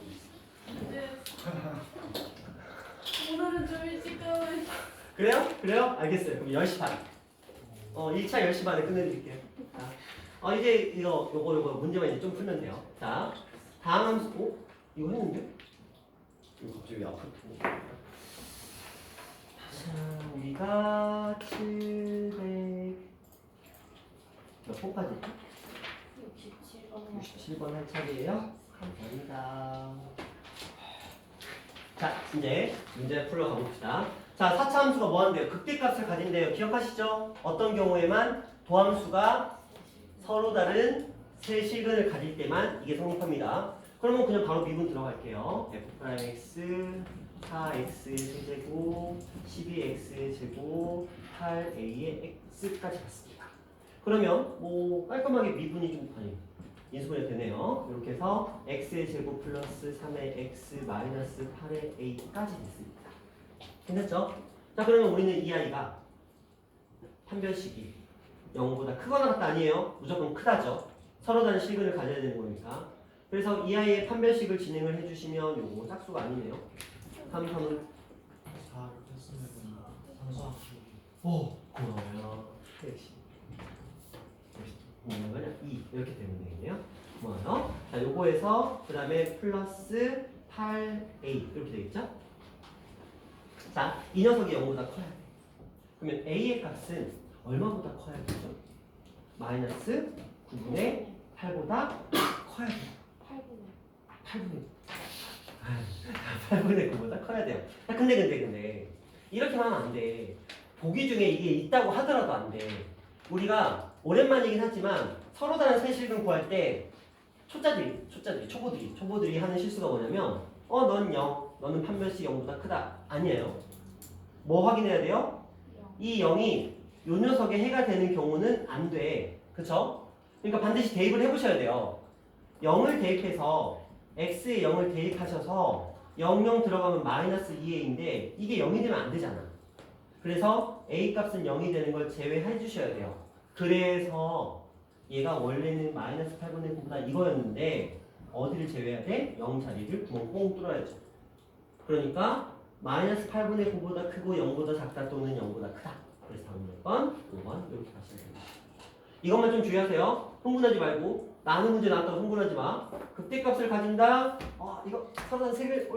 네. 그래요? 그래요? 알겠어요. 그럼 10시 반. 1차 10시 반에 끝내드릴게요. 자, 이제 요거 문제만 이제 좀 풀면 돼요. 자, 다음 함수, 이거 했는데? 이거 갑자기 왜 앞으로 자, 우리가 700 몇 번까지? 67번 할 차례예요. 감사합니다. 자, 이제 문제 풀러 가봅시다. 자, 4차 함수가 뭐 한대요? 극대값을 가진대요. 기억하시죠? 어떤 경우에만 도함수가 서로 다른 세 실근을 가질 때만 이게 성립합니다. 그러면 그냥 바로 미분 들어갈게요. f'x 4x 세제곱 12x 제곱 8a의 x까지 갔습니다. 그러면 뭐 깔끔하게 미분이 좀 인수분해 되네요. 이렇게 해서 x의 제곱 플러스 3의 x 마이너스 8의 a까지 됐습니다. 괜찮죠? 자, 그러면 우리는 이 아이가 판별식이 0보다 크거나 같다 아니에요? 무조건 크다죠. 서로 다른 실근을 가져야 되는 거니까. 그래서 이 아이의 판별식을 진행을 해주시면 요거 짝수가 아니네요. 3, 3은 4 했으면 상수함수. 고마워요. 역시. 뭐는 거냐? 2 이렇게 되면 되겠네요. 고마워요. 자, 요거에서 그 다음에 플러스 8a 이렇게 되겠죠? 자, 이 녀석이 0보다 커야 돼. 그러면 a의 값은 얼마보다 커야겠죠? 마이너스 9분의 8보다 커야 돼요. 8분의 9보다 커야 돼요. 아, 근데 이렇게만 하면 안 돼. 보기 중에 이게 있다고 하더라도 안 돼. 우리가 오랜만이긴 하지만 서로 다른 세실근 구할 때 초보들이 하는 실수가 뭐냐면 넌 0, 너는 판별식 0보다 크다. 아니에요. 뭐 확인해야 돼요? 이 0이 요 녀석의 해가 되는 경우는 안 돼. 그쵸? 그러니까 반드시 대입을 해보셔야 돼요. 0을 대입해서 x에 0을 대입하셔서 0, 0 들어가면 마이너스 2a인데 이게 0이 되면 안 되잖아. 그래서 a 값은 0이 되는 걸 제외해 주셔야 돼요. 그래서 얘가 원래는 마이너스 8분의 9보다 이거였는데 어디를 제외해야 돼? 0 자리를 구멍 뽕 뚫어야죠. 그러니까 마이너스 8분의 9보다 크고 0보다 작다 또는 0보다 크다. 그래서 다음 몇 번? 5번 이렇게 가시면 됩니다. 이것만 좀 주의하세요. 흥분하지 말고 나는 문제 나왔다고 흥분하지 마. 극대값을 가진다. 이거 서로 세 개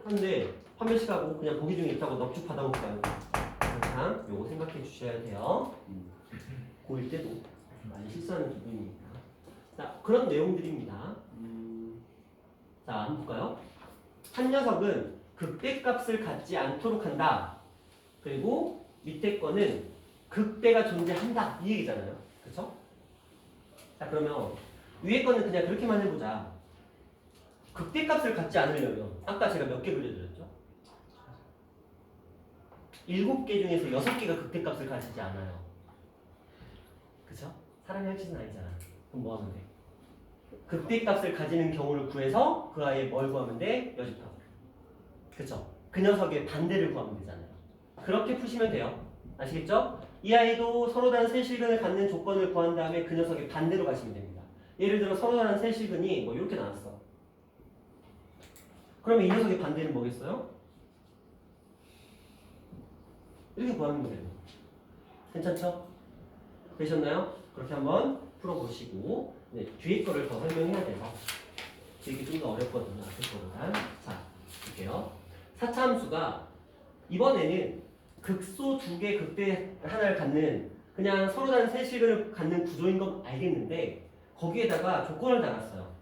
하는데 판별식하고 그냥 보기 중에 있다고 넙죽 받아먹어요. 항상 요거 생각해 주셔야 돼요. 고1 때도 많이 실수하는 부분입니다. 자, 그런 내용들입니다. 자, 한번 볼까요? 한 녀석은 극대값을 갖지 않도록 한다. 그리고 밑에 거는 극대가 존재한다. 이 얘기잖아요. 그쵸? 자, 그러면 위에 거는 그냥 그렇게만 해보자. 극대값을 갖지 않으려면 아까 제가 몇 개 그려드렸죠? 7개 중에서 6개가 극대값을 가지지 않아요. 그쵸? 사람이 할 짓은 아니잖아. 그럼 뭐 하면 돼? 극대값을 가지는 경우를 구해서 그 아이의 뭘 구하면 돼? 여집합. 그쵸? 그 녀석의 반대를 구하면 되잖아요. 그렇게 푸시면 돼요. 아시겠죠? 이 아이도 서로 다른 세실근을 갖는 조건을 구한 다음에 그 녀석의 반대로 가시면 됩니다. 예를 들어 서로 다른 세실근이 뭐 이렇게 나왔어. 그러면 이 녀석의 반대는 뭐겠어요? 이렇게 구하면 돼요. 괜찮죠? 되셨나요? 그렇게 한번 풀어보시고 뒤에 거를 더 설명해야 돼서 이게 좀 더 어렵거든요. 앞에 거보다. 자, 볼게요. 4차 함수가 이번에는 극소 2개, 극대 하나를 갖는 그냥 서로 다른 세식을 갖는 구조인 건 알겠는데 거기에다가 조건을 달았어요.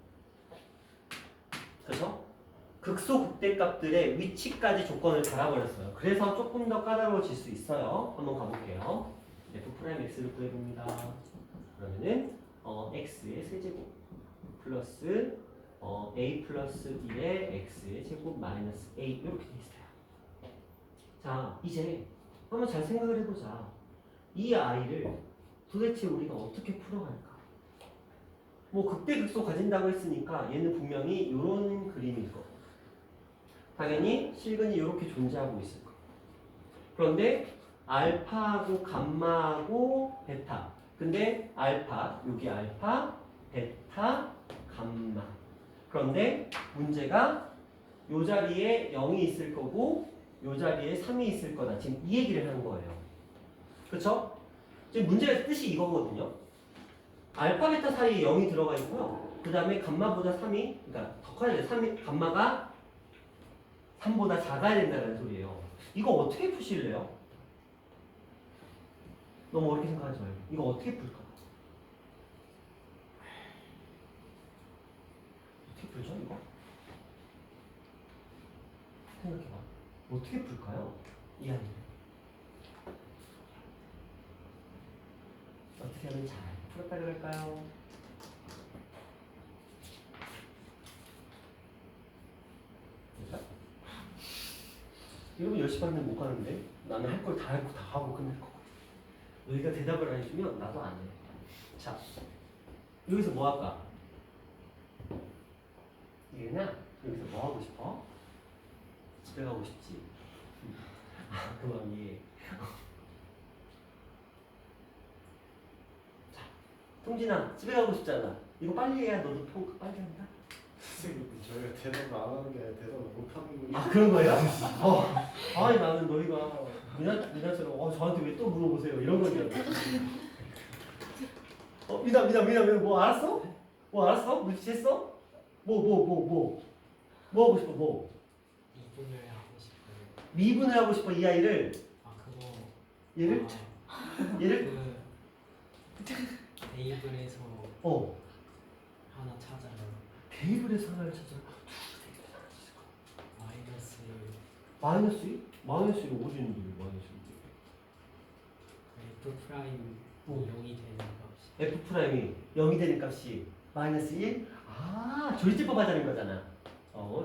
그렇죠? 극소 극대 값들의 위치까지 조건을 달아버렸어요. 그래서 조금 더 까다로워질 수 있어요. 한번 가볼게요. f'x를 구해봅니다. 그러면은 x의 세제곱 플러스 a 플러스 1의 x의 제곱 마이너스 a 이렇게 돼 있어요. 자, 이제 한번 잘 생각을 해보자. 이 아이를 도대체 우리가 어떻게 풀어갈까? 뭐 극대 극소 가진다고 했으니까 얘는 분명히 이런 그림일 거고 당연히 실근이 이렇게 존재하고 있을 거고 그런데 알파하고 감마하고 베타 근데 알파, 여기 알파, 베타, 감마 그런데 문제가 이 자리에 0이 있을 거고 요 자리에 3이 있을 거다. 지금 이 얘기를 하는 거예요. 그쵸? 지금 문제의 뜻이 이거거든요. 알파, 베타 사이에 0이 들어가 있고요. 그 다음에 감마보다 3이, 그러니까 더 커야 돼. 3이, 감마가 3보다 작아야 된다는 소리예요. 이거 어떻게 푸실래요? 너무 어렵게 생각하지 말고. 이거 어떻게 풀까? 어떻게 풀죠, 이거? 생각해봐. 어떻게 풀까요? 이 아이를. 어떻게 하면 잘 풀었다 그럴까요? 그죠? 여러분 10시 반에 못 가는데 나는 할 걸 다 하고 끝낼 거거든. 너희가 대답을 안 해주면 나도 안 해. 자, 여기서 뭐 할까? 얘나 여기서 뭐 하고 싶어? 집에 가고 싶지? 아, 그 마음 이해해. 자, 통진아 집에 가고 싶잖아. 이거 빨리 해야 너도 빨리 한다? 선생님 저희가 대답을 안 하는 게 아니라 대답을 못 하는 거예요. 아 그런 거예요? 아니 나는 너희가 미나처럼 저한테 왜 또 물어보세요 이런 건 줄 알았어. 미나 뭐 알았어? 뭐 알았어? 눈치챘어? 뭐 하고 싶어 뭐? 미분을 하고 싶어요. 미분을 하고 싶어 이 아이를 아 그거 얘를 얘를 그 테이블에서 하나 찾아요. 테이블에서 하나를 찾아. 마이너스 마이너스 2? 마이너스 2가 어디 있는데 마이너스 2? F 프라임 어. 0이 되는 값이. F 프라임이 0이 되는 값이 마이너스 1? 아 조리제법 하자는 거잖아.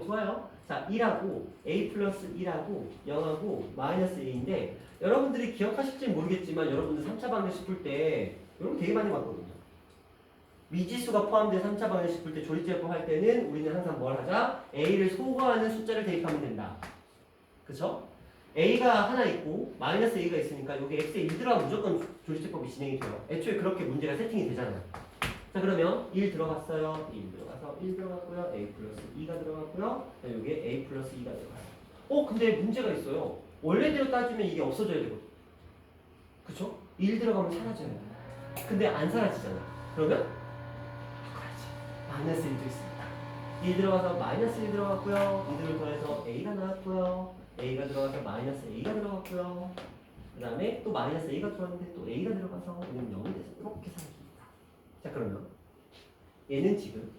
좋아요. 자 1하고 A 플러스 1하고 0하고 마이너스 A인데 여러분들이 기억하실지 모르겠지만 여러분들 3차 방정식 풀 때 여러분 되게 많이 봤거든요. 미지수가 포함된 3차 방정식 풀 때 조리제법 할 때는 우리는 항상 뭘 하자? A를 소거하는 숫자를 대입하면 된다. 그쵸? A가 하나 있고 마이너스 A가 있으니까 여기 X에 1 들어가면 무조건 조리제법이 진행이 돼요. 애초에 그렇게 문제가 세팅이 되잖아요. 자 그러면 1 들어갔어요. 1 들어가서 1 들어갔고요. A 플러스 2가 들어갔고요. 여기에 A 플러스 2가 들어가요. 근데 문제가 있어요. 원래대로 따지면 이게 없어져야 되거든. 그쵸? 1 들어가면 사라져요. 근데 안 사라지잖아. 그러면 바꿔야지. 마이너스 1도 있습니다. 1 들어가서 마이너스 1 들어갔고요. 이들을 더해서 A가 나왔고요. A가 들어가서 마이너스 A가 들어갔고요. 그 다음에 또 마이너스 A가 들어갔는데 또 A가 들어가서 얘는 0이 돼서 이렇게 사라집니다. 자 그러면 얘는 지금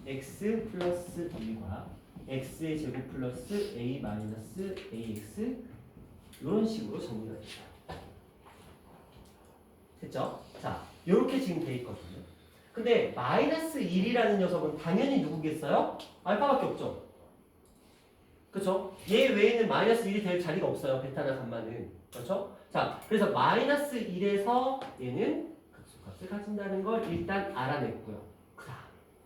x 플러스 2과 x의 제곱 플러스 a 마이너스 ax 이런 식으로 정리가 됐어요. 됐죠? 자 이렇게 지금 돼 있거든요. 근데 마이너스 1이라는 녀석은 당연히 누구겠어요? 알파밖에 없죠. 그렇죠? 얘 외에는 마이너스 1이 될 자리가 없어요. 베타나 감마는. 그렇죠? 자 그래서 마이너스 1에서 얘는 극소값을 가진다는 걸 일단 알아냈고요. 그 다음에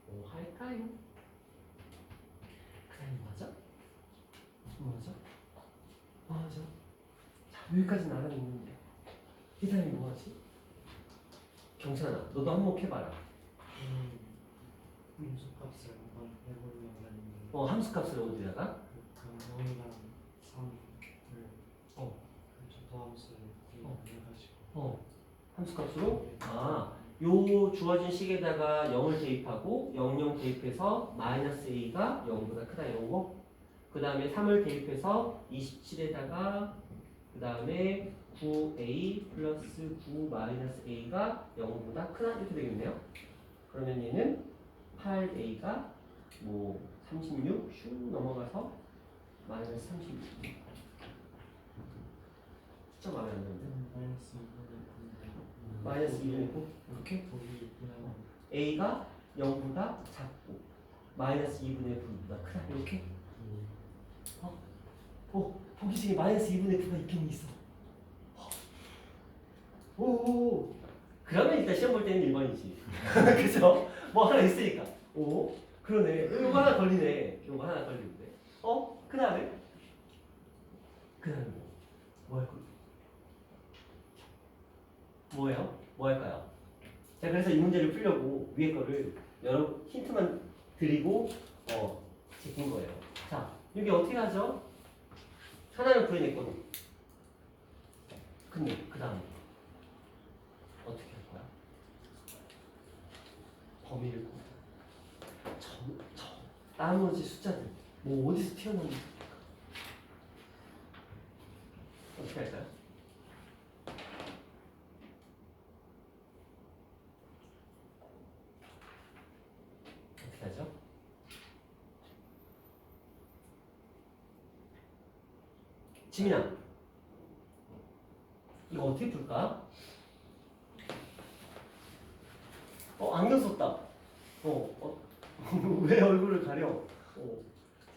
뭐 할까요? 그 다음에 뭐하죠? 뭐하죠? 자 여기까지는 알아냈는데 이 다음에 뭐하지? 경찬아 너도 한몫해봐라. 함수값을 한번 해보려고 했는데 함수값을 어디다가? 그 0이랑 3을 저도함수를 구입해가지고 함수값으로? 요 주어진 식에다가 0을 대입하고 0 대입해서 마이너스 a가 0보다 크다 이런 거. 그 다음에 3을 대입해서 27에다가 그 다음에 9a 플러스 9 마이너스 a가 0보다 크다 이렇게 되겠네요. 그러면 얘는 8a가 뭐 36 슉 넘어가서 마이너스 36. 숫자 마음에 안 드는데? 마이너스 2분의 마이너스 2분의 9 이렇게? 독이 그냥 a가 0보다 작고 마이너스 2분의 9보다 크다 이렇게? 보기 중에 마이너스 2분의 9가 있긴 있어. 오 그러면 일단 시험 볼 때는 1번이지. 그죠? 뭐 하나 있으니까. 오 그러네. 이거 하나 걸리네. 이거 하나 걸리는데. 그 다음에 뭐 할 거야? 뭐예요? 뭐 할까요? 자 그래서 이 문제를 풀려고 위에 거를 여러 힌트만 드리고 제낀 거예요. 자 여기 어떻게 하죠? 하나를 구해냈거든. 근데 그 다음에 어떻게 할 거야? 범위를 구해. 저 나머지 숫자들 뭐 어디서 튀어나오는 겁니까? 어떻게 할까요? 어떻게 하죠? 지민아, 이거 어떻게 풀까? 안경 썼다. 왜 얼굴을 가려?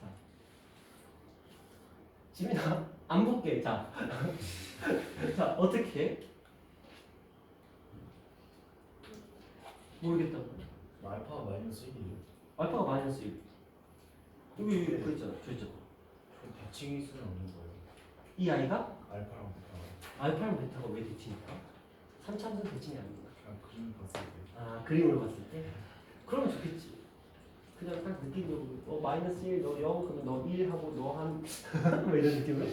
자, 지민아, 안 볼게. 자, 자, 어떻게 해? 모르겠다. 알파가 마이너스 1이에요. 알파가 마이너스 1. 여기 그랬잖아. 저있잖아. 대칭일 수는 없는 거예요. 이 아이가 알파랑 베타가. 알파랑 베타가 왜 대칭일까? 3차함수 대칭이 아닌가? 그냥 그림 봤을 때. 아, 그림으로 봤을 때? 그러면 좋겠지. 그냥 딱 느낌적으로 마이너스 1, 너 0, 그러면 너 1 하고 너 한 뭐 이런 느낌으로?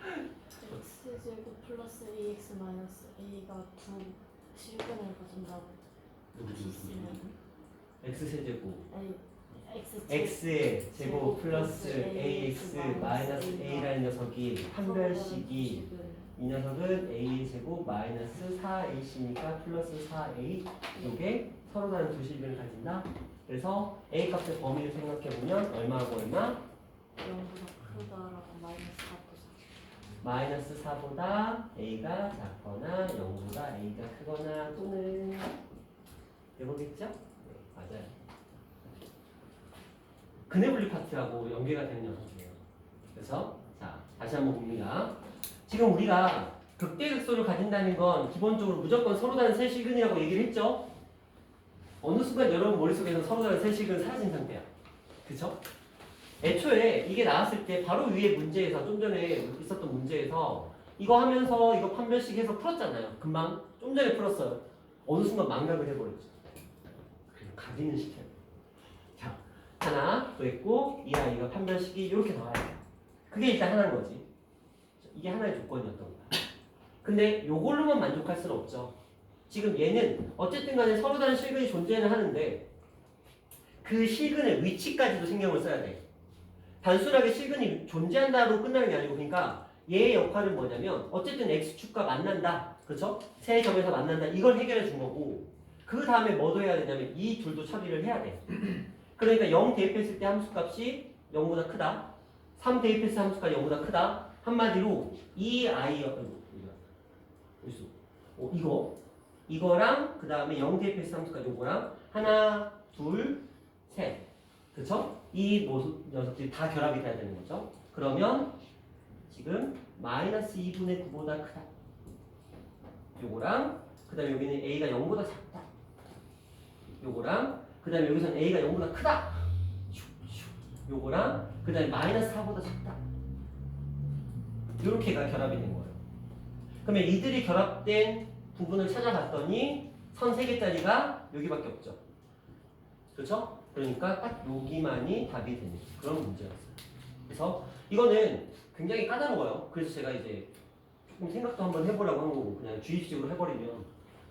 x제곱 플러스 ax 마이너스 a가 두 실근을 가진다고 있으면 x 세제곱 아니 x x의 제곱 플러스 ax 마이너스 a라는 녀석이 판별식이 이 녀석은 a 제곱 마이너스 4ac니까 플러스 4a 이게 서로 다른 두 실근을 가진다. 그래서 a 값의 범위를 생각해보면 얼마하고 얼마? 0보다 크다라고 마이너스 4보다 a가 작거나 0보다 a가 크거나 또는 이거겠죠? 네, 맞아요. 근해분리 파트하고 연계가 되는 녀석이에요. 그래서 자 다시 한번 봅니다. 지금 우리가 극대극소를 가진다는 건 기본적으로 무조건 서로 다른 세실근이라고 얘기를 했죠? 어느 순간 여러분 머릿속에서 서로 다른 세실근 사라진 상태야. 그쵸? 애초에 이게 나왔을 때 바로 위에 문제에서 좀 전에 있었던 문제에서 이거 하면서 이거 판별식 해서 풀었잖아요. 금방 좀 전에 풀었어요. 어느 순간 망각을 해버렸죠. 그래서 각인을 시켜요. 자, 하나 구했고 이 아이가 판별식이 이렇게 나와야 돼요. 그게 일단 하나인 거지. 이게 하나의 조건이었던 거야. 근데 요걸로만 만족할 수는 없죠. 지금 얘는 어쨌든 간에 서로 다른 실근이 존재는 하는데 그 실근의 위치까지도 신경을 써야 돼. 단순하게 실근이 존재한다로 끝나는 게 아니고 그러니까 얘의 역할은 뭐냐면 어쨌든 x축과 만난다. 그렇죠? 세 점에서 만난다. 이걸 해결해 준 거고 그 다음에 뭐도 해야 되냐면 이 둘도 처리를 해야 돼. 그러니까 0 대입했을 때 함수값이 0보다 크다. 3 대입했을 때 함수가 0보다 크다. 한마디로 이 이거랑 그 다음에 0 대입했을 때 함수가 요거랑 하나, 둘, 셋. 그쵸? 이 녀석들이 다 결합이 돼야 되는 거죠. 그러면 지금 마이너스 2분의 9보다 크다. 요거랑 그 다음에 여기는 a가 0보다 작다. 요거랑 그 다음에 여기서는 a가 0보다 크다. 요거랑 그 다음에 마이너스 4보다 작다. 요렇게가 결합이 된 거예요. 그러면 이들이 결합된 부분을 찾아봤더니 선 3개짜리가 여기밖에 없죠. 그렇죠? 그러니까 딱 여기만이 답이 되는 그런 문제였어요. 그래서 이거는 굉장히 까다로워요. 그래서 제가 이제 조금 생각도 한번 해보라고 한 거고 그냥 주입식으로 해버리면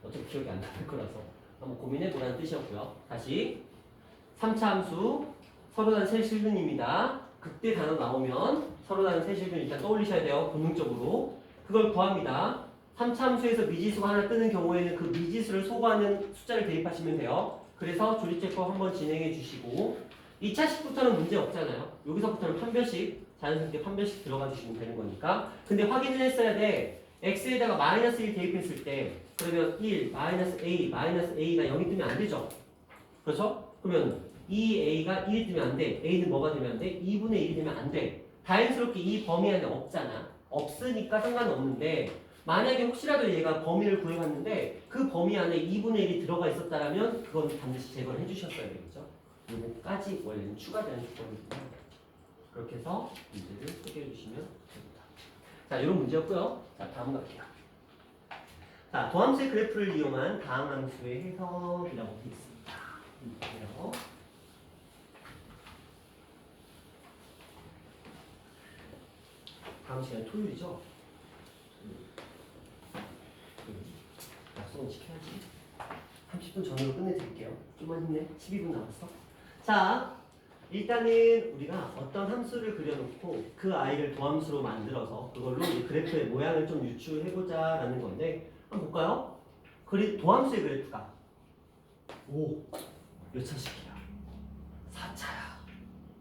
어차피 기억이 안 날 거라서 한번 고민해보라는 뜻이었고요. 다시 3차 함수 서로 다른 세실근입니다. 그때 단어 나오면 서로 다른 세실근 일단 떠올리셔야 돼요. 본능적으로. 그걸 구합니다. 3차 함수에서 미지수가 하나 뜨는 경우에는 그 미지수를 소거하는 숫자를 대입하시면 돼요. 그래서 조립제법 한번 진행해 주시고 2차식부터는 문제 없잖아요. 여기서부터는 판별식, 자연스럽게 판별식 들어가 주시면 되는 거니까. 근데 확인을 했어야 돼. x에다가 마이너스 1 대입했을 때 그러면 1, 마이너스 a가 0이 뜨면 안 되죠. 그렇죠? 그러면 2a가 1이 뜨면 안 돼. a는 뭐가 되면 안 돼? 2분의 1이 되면 안 돼. 다행스럽게 이 범위 안에 없잖아. 없으니까 상관은 없는데 만약에 혹시라도 얘가 범위를 구해봤는데 그 범위 안에 2분의 1이 들어가 있었다면 그건 반드시 제거를 해주셨어야 되겠죠. 요거까지 원래는 추가되는 조건이거든요. 그렇게 해서 문제를 소개해 주시면 됩니다. 자, 이런 문제였고요. 자, 다음 갈게요. 자, 도함수의 그래프를 이용한 다항 함수의 해석이라고 되어 있습니다. 다음 시간에 토요일이죠? 약속은 지켜야지. 30분 전으로 끝내드릴게요. 좀만 힘내. 12분 남았어. 자, 일단은 우리가 어떤 함수를 그려놓고 그 아이를 도함수로 만들어서 그걸로 이 그래프의 모양을 좀 유추해보자라는 건데 한번 볼까요? 도함수의 그래프가 5, 몇 차식이야? 4차야.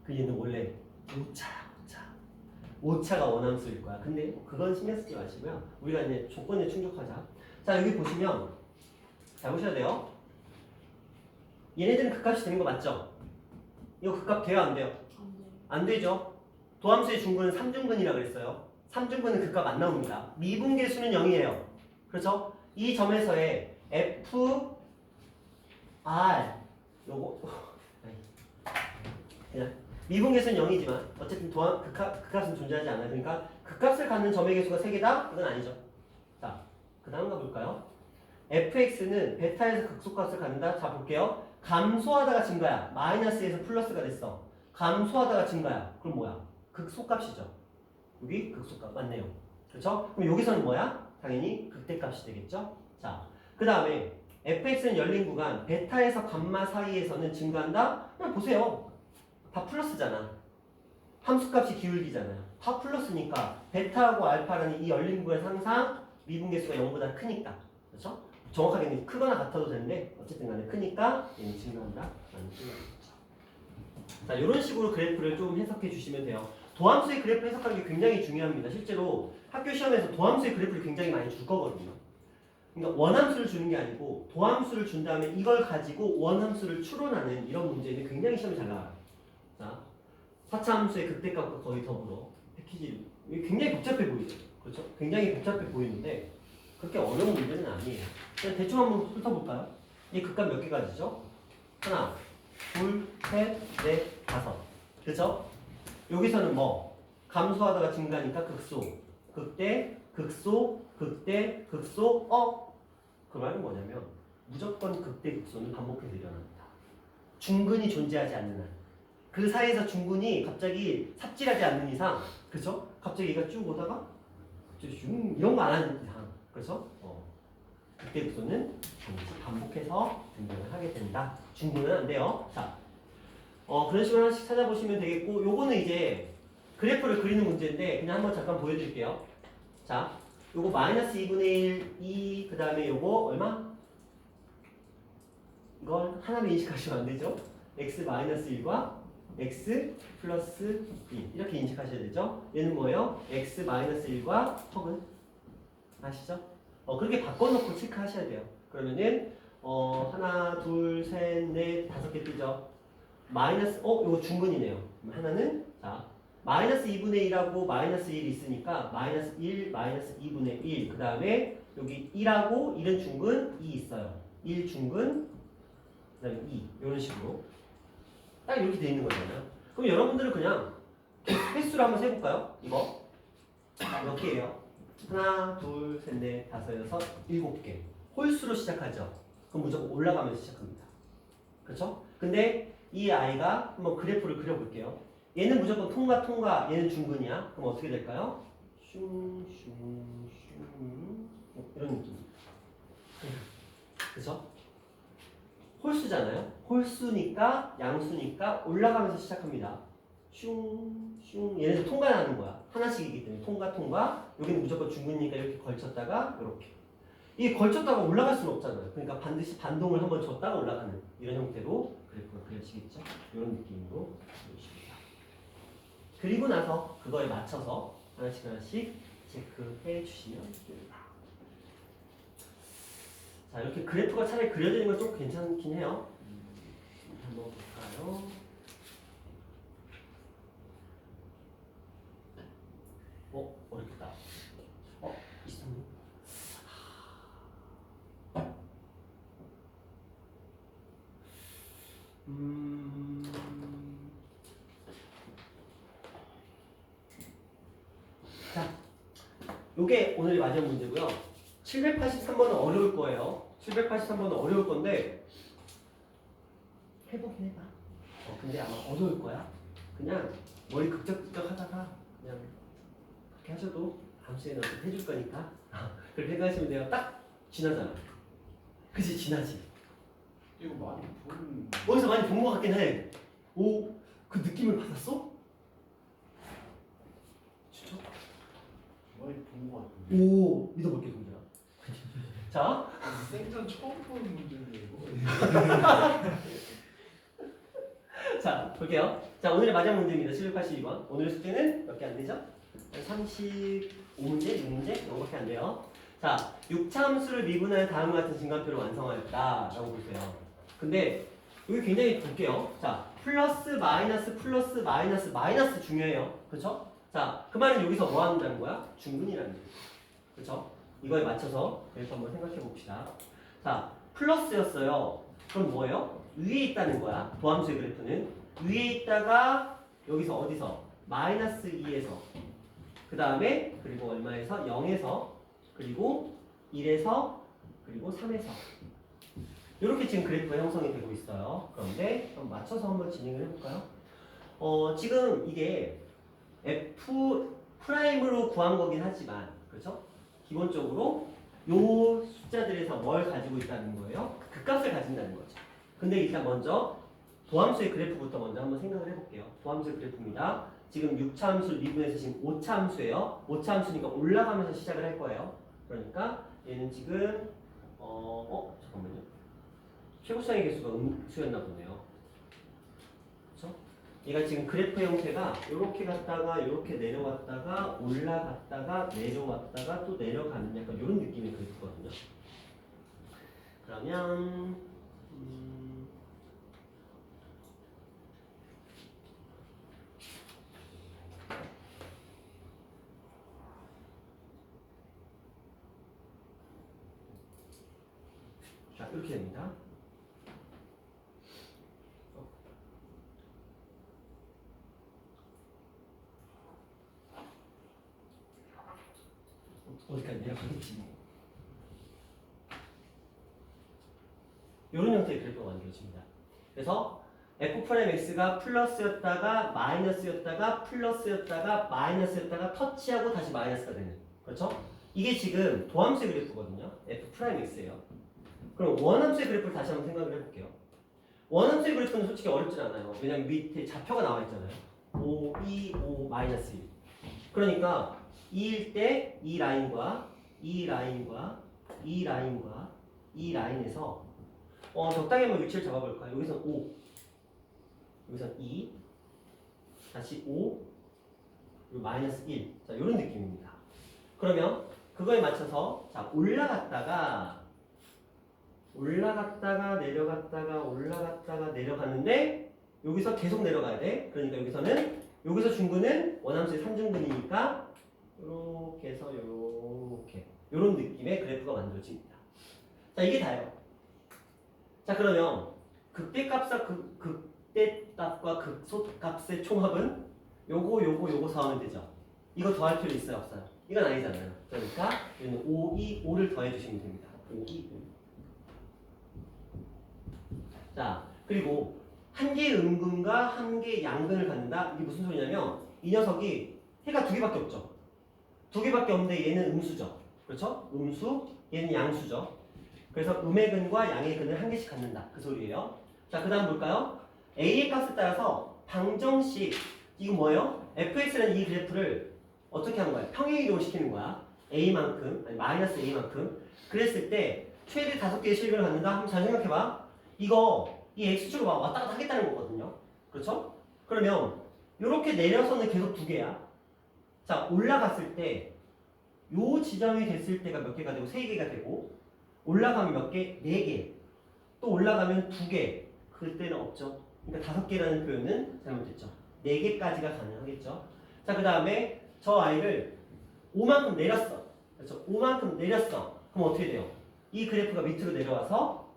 그 얘는 원래 5차야. 5차가 원함수일 거야. 근데 그건 신경 쓰지 마시고요. 우리가 이제 조건에 충족하자. 자, 여기 보시면 잘 보셔야 돼요. 얘네들은 극값이 되는 거 맞죠? 이거 극값 돼요? 안 돼요? 안 돼요. 안 되죠. 도함수의 중근은 3중근이라고 그랬어요. 3중근은 극값 안 나옵니다. 미분계수는 0이에요. 그렇죠? 이 점에서의 F, R 요거 그냥 미분계수는 0이지만 어쨌든 극값은 존재하지 않아요. 그러니까 극값을 갖는 점의 개수가 3개다? 그건 아니죠. 자, 그 다음 가볼까요? fx는 베타에서 극소값을 갖는다. 자, 볼게요. 감소하다가 증가야. 마이너스에서 플러스가 됐어. 감소하다가 증가야. 그럼 뭐야? 극소값이죠. 여기 극소값 맞네요. 그렇죠? 그럼 여기서는 뭐야? 당연히 극대값이 되겠죠? 자, 그 다음에 fx는 열린 구간 베타에서 감마 사이에서는 증가한다? 그냥 보세요. 다 플러스잖아. 함수값이 기울기잖아요. 다 플러스니까 베타하고 알파라는 이 열린 구간에서 항상 미분계수가 0보다 크니까. 그렇죠? 정확하게는 크거나 같아도 되는데 어쨌든 간에 크니까 얘는 증가한다. 라는 뜻이죠. 자, 이런 식으로 그래프를 좀 해석해 주시면 돼요. 도함수의 그래프 해석하는 게 굉장히 중요합니다. 실제로 학교 시험에서 도함수의 그래프를 굉장히 많이 줄 거거든요. 그러니까 원함수를 주는 게 아니고 도함수를 준 다음에 이걸 가지고 원함수를 추론하는 이런 문제는 굉장히 시험에 잘 나와요. 자, 4차 함수의 극대값과 거의 더불어 패키지 굉장히 복잡해 보이죠. 그렇죠? 굉장히 복잡해 보이는데 그렇게 어려운 문제는 아니에요. 그냥 대충 한번 훑어볼까요? 이 극값 몇 개 가지죠? 하나, 둘, 셋, 넷, 다섯. 그렇죠? 여기서는 뭐 감소하다가 증가니까 극소, 극대, 극소, 극대, 극소. 그 말은 뭐냐면 무조건 극대, 극소는 반복해서 일어납니다. 중근이 존재하지 않는 한. 그 사이에서 중근이 갑자기 삽질하지 않는 이상, 그렇죠? 갑자기 얘가 쭉 오다가 갑자기 이런 거 안 하는 이상, 그렇죠? 극대, 극소는 반복해서 등장을 하게 된다. 중근은 안 돼요. 자, 그런 식으로 하나씩 찾아보시면 되겠고, 요거는 이제 그래프를 그리는 문제인데 그냥 한번 잠깐 보여드릴게요. 자, 요거 마이너스 2분의 1, 2, 그 다음에 요거 얼마? 이걸 하나로 인식하시면 안 되죠? x 마이너스 1과 x 플러스 2 이렇게 인식하셔야 되죠? 얘는 뭐예요? x 마이너스 1과 턱은 아시죠? 그렇게 바꿔놓고 체크하셔야 돼요. 그러면은 하나, 둘, 셋, 넷, 5개 뜨죠? 마이너스 이거 중근이네요. 하나는 자 마이너스 2분의 1하고 마이너스 1이 있으니까 마이너스 1, 마이너스 2분의 1. 그 다음에 여기 1하고 1은 중근 2 있어요. 1 중근 그 다음에 2 이런 식으로 딱 이렇게 돼 있는 거잖아요. 그럼 여러분들은 그냥 횟수를 한번 세볼까요? 이거 몇 개예요? 하나, 둘, 셋, 넷, 다섯, 여섯, 7개. 홀수로 시작하죠. 그럼 무조건 올라가면서 시작합니다. 그렇죠? 근데 이 아이가 한번 그래프를 그려볼게요. 얘는 무조건 통과, 얘는 중근이야. 그럼 어떻게 될까요? 슝, 이런 느낌. 그렇죠? 홀수잖아요. 홀수니까 양수니까 올라가면서 시작합니다. 슝. 얘네들 통과하는 거야. 하나씩이기 때문에 통과. 여기는 무조건 중근이니까 이렇게 걸쳤다가 이렇게. 이게 걸쳤다가 올라갈 수는 없잖아요. 그러니까 반드시 반동을 한번 줬다가 올라가는 이런 형태로 그래프가 그려지겠죠. 이런 느낌으로 그려주십니다. 그리고 나서 그거에 맞춰서 하나씩 체크해 주시면 됩니다. 자, 이렇게 그래프가 차라리 그려지는 건 좀 괜찮긴 해요. 한번 볼까요? 어렵다. 있었네. 자, 요게 오늘의 마지막 문제고요. 783번은 어려울 거예요. 783번은 어려울 건데 해보긴 해봐. 근데 아마 어려울 거야. 그냥 머리 극적극적 하다가 그냥 그렇게 하셔도 다음 시간에 어떻게 해줄 거니까 그렇게 생각하시면 돼요. 딱 지나잖아. 그치 지나지. 이거 많이 본. 어디서 많이 본 것 같긴 해. 오, 그 느낌을 받았어? 진짜? 많이 본 것 같은데. 오, 믿어볼게 동들아. 자, 생전 처음 보는 문제인데 이거. 자 볼게요. 자 오늘의 마지막 문제입니다. 782번. 오늘의 숙제는 몇 개 안 되죠? 35문제, 6문제 이거밖에 안 돼요. 자, 6차 함수를 미분하여 다음과 같은 증가표를 완성하였다라고 보세요. 근데 여기 굉장히 볼게요. 자, 플러스 마이너스 플러스 마이너스 마이너스 중요해요. 그렇죠? 자, 그 말은 여기서 뭐 한다는 거야? 중근이라는 거죠. 그렇죠? 이거에 맞춰서 그래서 한번 생각해 봅시다. 자, 플러스였어요. 그럼 뭐예요? 위에 있다는 거야. 도함수의 그래프는 위에 있다가 여기서 어디서? 마이너스 2에서 그 다음에 그리고 얼마에서? 0에서 그리고 1에서 그리고 3에서 이렇게 지금 그래프가 형성이 되고 있어요. 그런데 좀 맞춰서 한번 진행을 해볼까요? 지금 이게 F 프라임으로 구한 거긴 하지만 그렇죠? 기본적으로 요 숫자들에서 뭘 가지고 있다는 거예요? 극값을 가진다는 거죠. 근데 일단 먼저 도함수의 그래프부터 먼저 한번 생각을 해볼게요. 도함수의 그래프입니다. 지금 6차 함수를 미분해서 지금 5차 함수예요. 5차 함수니까 올라가면서 시작을 할 거예요. 그러니까 얘는 지금 잠깐만요. 최고차의 개수가 음수였나 보네요. 그렇죠? 얘가 지금 그래프 형태가 이렇게 갔다가 이렇게 내려왔다가 올라갔다가 내려왔다가 또 내려가는 약간 이런 느낌의 그래프거든요. 그러면 자 이렇게 됩니다. 어디까지 내려가겠지 뭐. 이런 형태의 그래프가 만들어집니다. 그래서 F'X가 플러스였다가 마이너스였다가 플러스였다가 마이너스였다가 터치하고 다시 마이너스가 되는 그렇죠? 이게 지금 도함수의 그래프거든요. F'X예요. 그럼 원함수의 그래프를 다시 한번 생각을 해볼게요. 원함수의 그래프는 솔직히 어렵진 않아요. 왜냐면 밑에 좌표가 나와 있잖아요. 5, 2, 5, 마이너스 1. 그러니까 2일 때 이 라인과 이 라인과 이 라인과 이 라인에서 적당히 한번 위치를 잡아볼까요? 여기서 5, 여기서 2, 다시 5, 그리고 마이너스 1. 자, 이런 느낌입니다. 그러면 그거에 맞춰서 자 올라갔다가 내려갔다가 올라갔다가 내려갔는데 여기서 계속 내려가야 돼. 그러니까 여기서 중근은 원함수의 3중근이니까 이렇게 해서 이렇게 이런 느낌의 그래프가 만들어집니다. 자 이게 다예요. 자 그러면 극대값과 극대값과 극소값의 총합은 요거 더하면 되죠. 이거 더할 필요 있어요 없어요? 이건 아니잖아요. 그러니까 여기는 5, 2, 5를 더해 주시면 됩니다. 5, 2, 5. 자 그리고 한 개의 음근과 한 개의 양근을 갖는다. 이게 무슨 소리냐면 이 녀석이 해가 두 개밖에 없죠. 두 개밖에 없는데 얘는 음수죠. 그렇죠? 음수, 얘는 양수죠. 그래서 음의 근과 양의 근을 한 개씩 갖는다. 그 소리예요. 자, 그 다음 볼까요? A의 값에 따라서 방정식, 이거 뭐예요? fx라는 이 그래프를 어떻게 하는 거야? 평행 이동을 시키는 거야. A만큼, 아니 마이너스 A만큼. 그랬을 때 최대 5개의 실근을 갖는다? 한번 잘 생각해봐. 이거, 이 x축으로 왔다 갔다 하겠다는 거거든요. 그렇죠? 그러면 이렇게 내려서는 계속 2개야. 자, 올라갔을 때 요 지점이 됐을 때가 몇 개가 되고 3개가 되고 올라가면 몇 개? 4개. 또 올라가면 2개. 그때는 없죠. 그러니까 5개라는 표현은 잘못됐죠. 4개까지가 가능하겠죠. 자, 그 다음에 저 아이를 5만큼 내렸어. 그렇죠? 5만큼 내렸어. 그럼 어떻게 돼요? 이 그래프가 밑으로 내려와서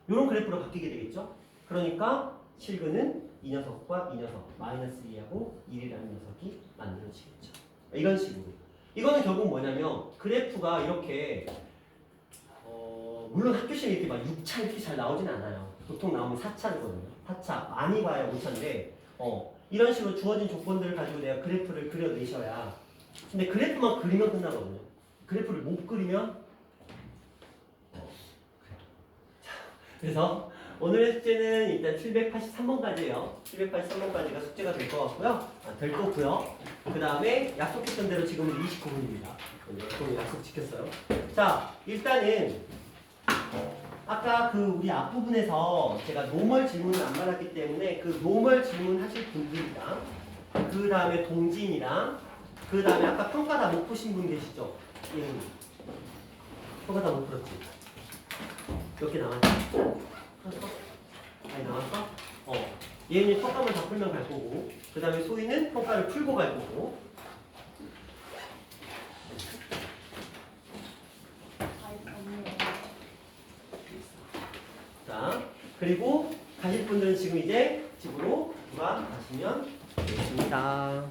이런 그래프로 바뀌게 되겠죠. 그러니까 실근은 이 녀석과 이 녀석 마이너스 2하고 1이라는 녀석이 만들어지겠죠. 이런 식으로. 이거는 결국 뭐냐면 그래프가 이렇게 물론 학교 시험에 이렇게 막 6차 이렇게 잘 나오진 않아요. 보통 나오면 4차거든요. 4차 많이 봐야 5차인데 이런 식으로 주어진 조건들을 가지고 내가 그래프를 그려내셔야. 근데 그래프만 그리면 끝나거든요. 그래프를 못 그리면 그래서 오늘의 숙제는 일단 783번까지예요. 783번까지가 숙제가 될 것 같고요. 될 거고요. 그 다음에 약속했던 대로 지금은 29분입니다. 약속 지켰어요. 자, 일단은 아까 그 우리 앞부분에서 제가 노멀 질문을 안 받았기 때문에 그 노멀 질문 하실 분들이랑 그 다음에 동진이랑 그 다음에 아까 평가 다 못 푸신 분 계시죠? 예. 평가 다 못 풀었지? 몇 개 남았지? 풀었어? 많이 남았어? 얘는 평가만 다 풀면 갈 거고 그 다음에 소희는 평가를 풀고 갈 거고 자, 그리고 가실 분들은 지금 이제 집으로 돌아가시면 되겠습니다.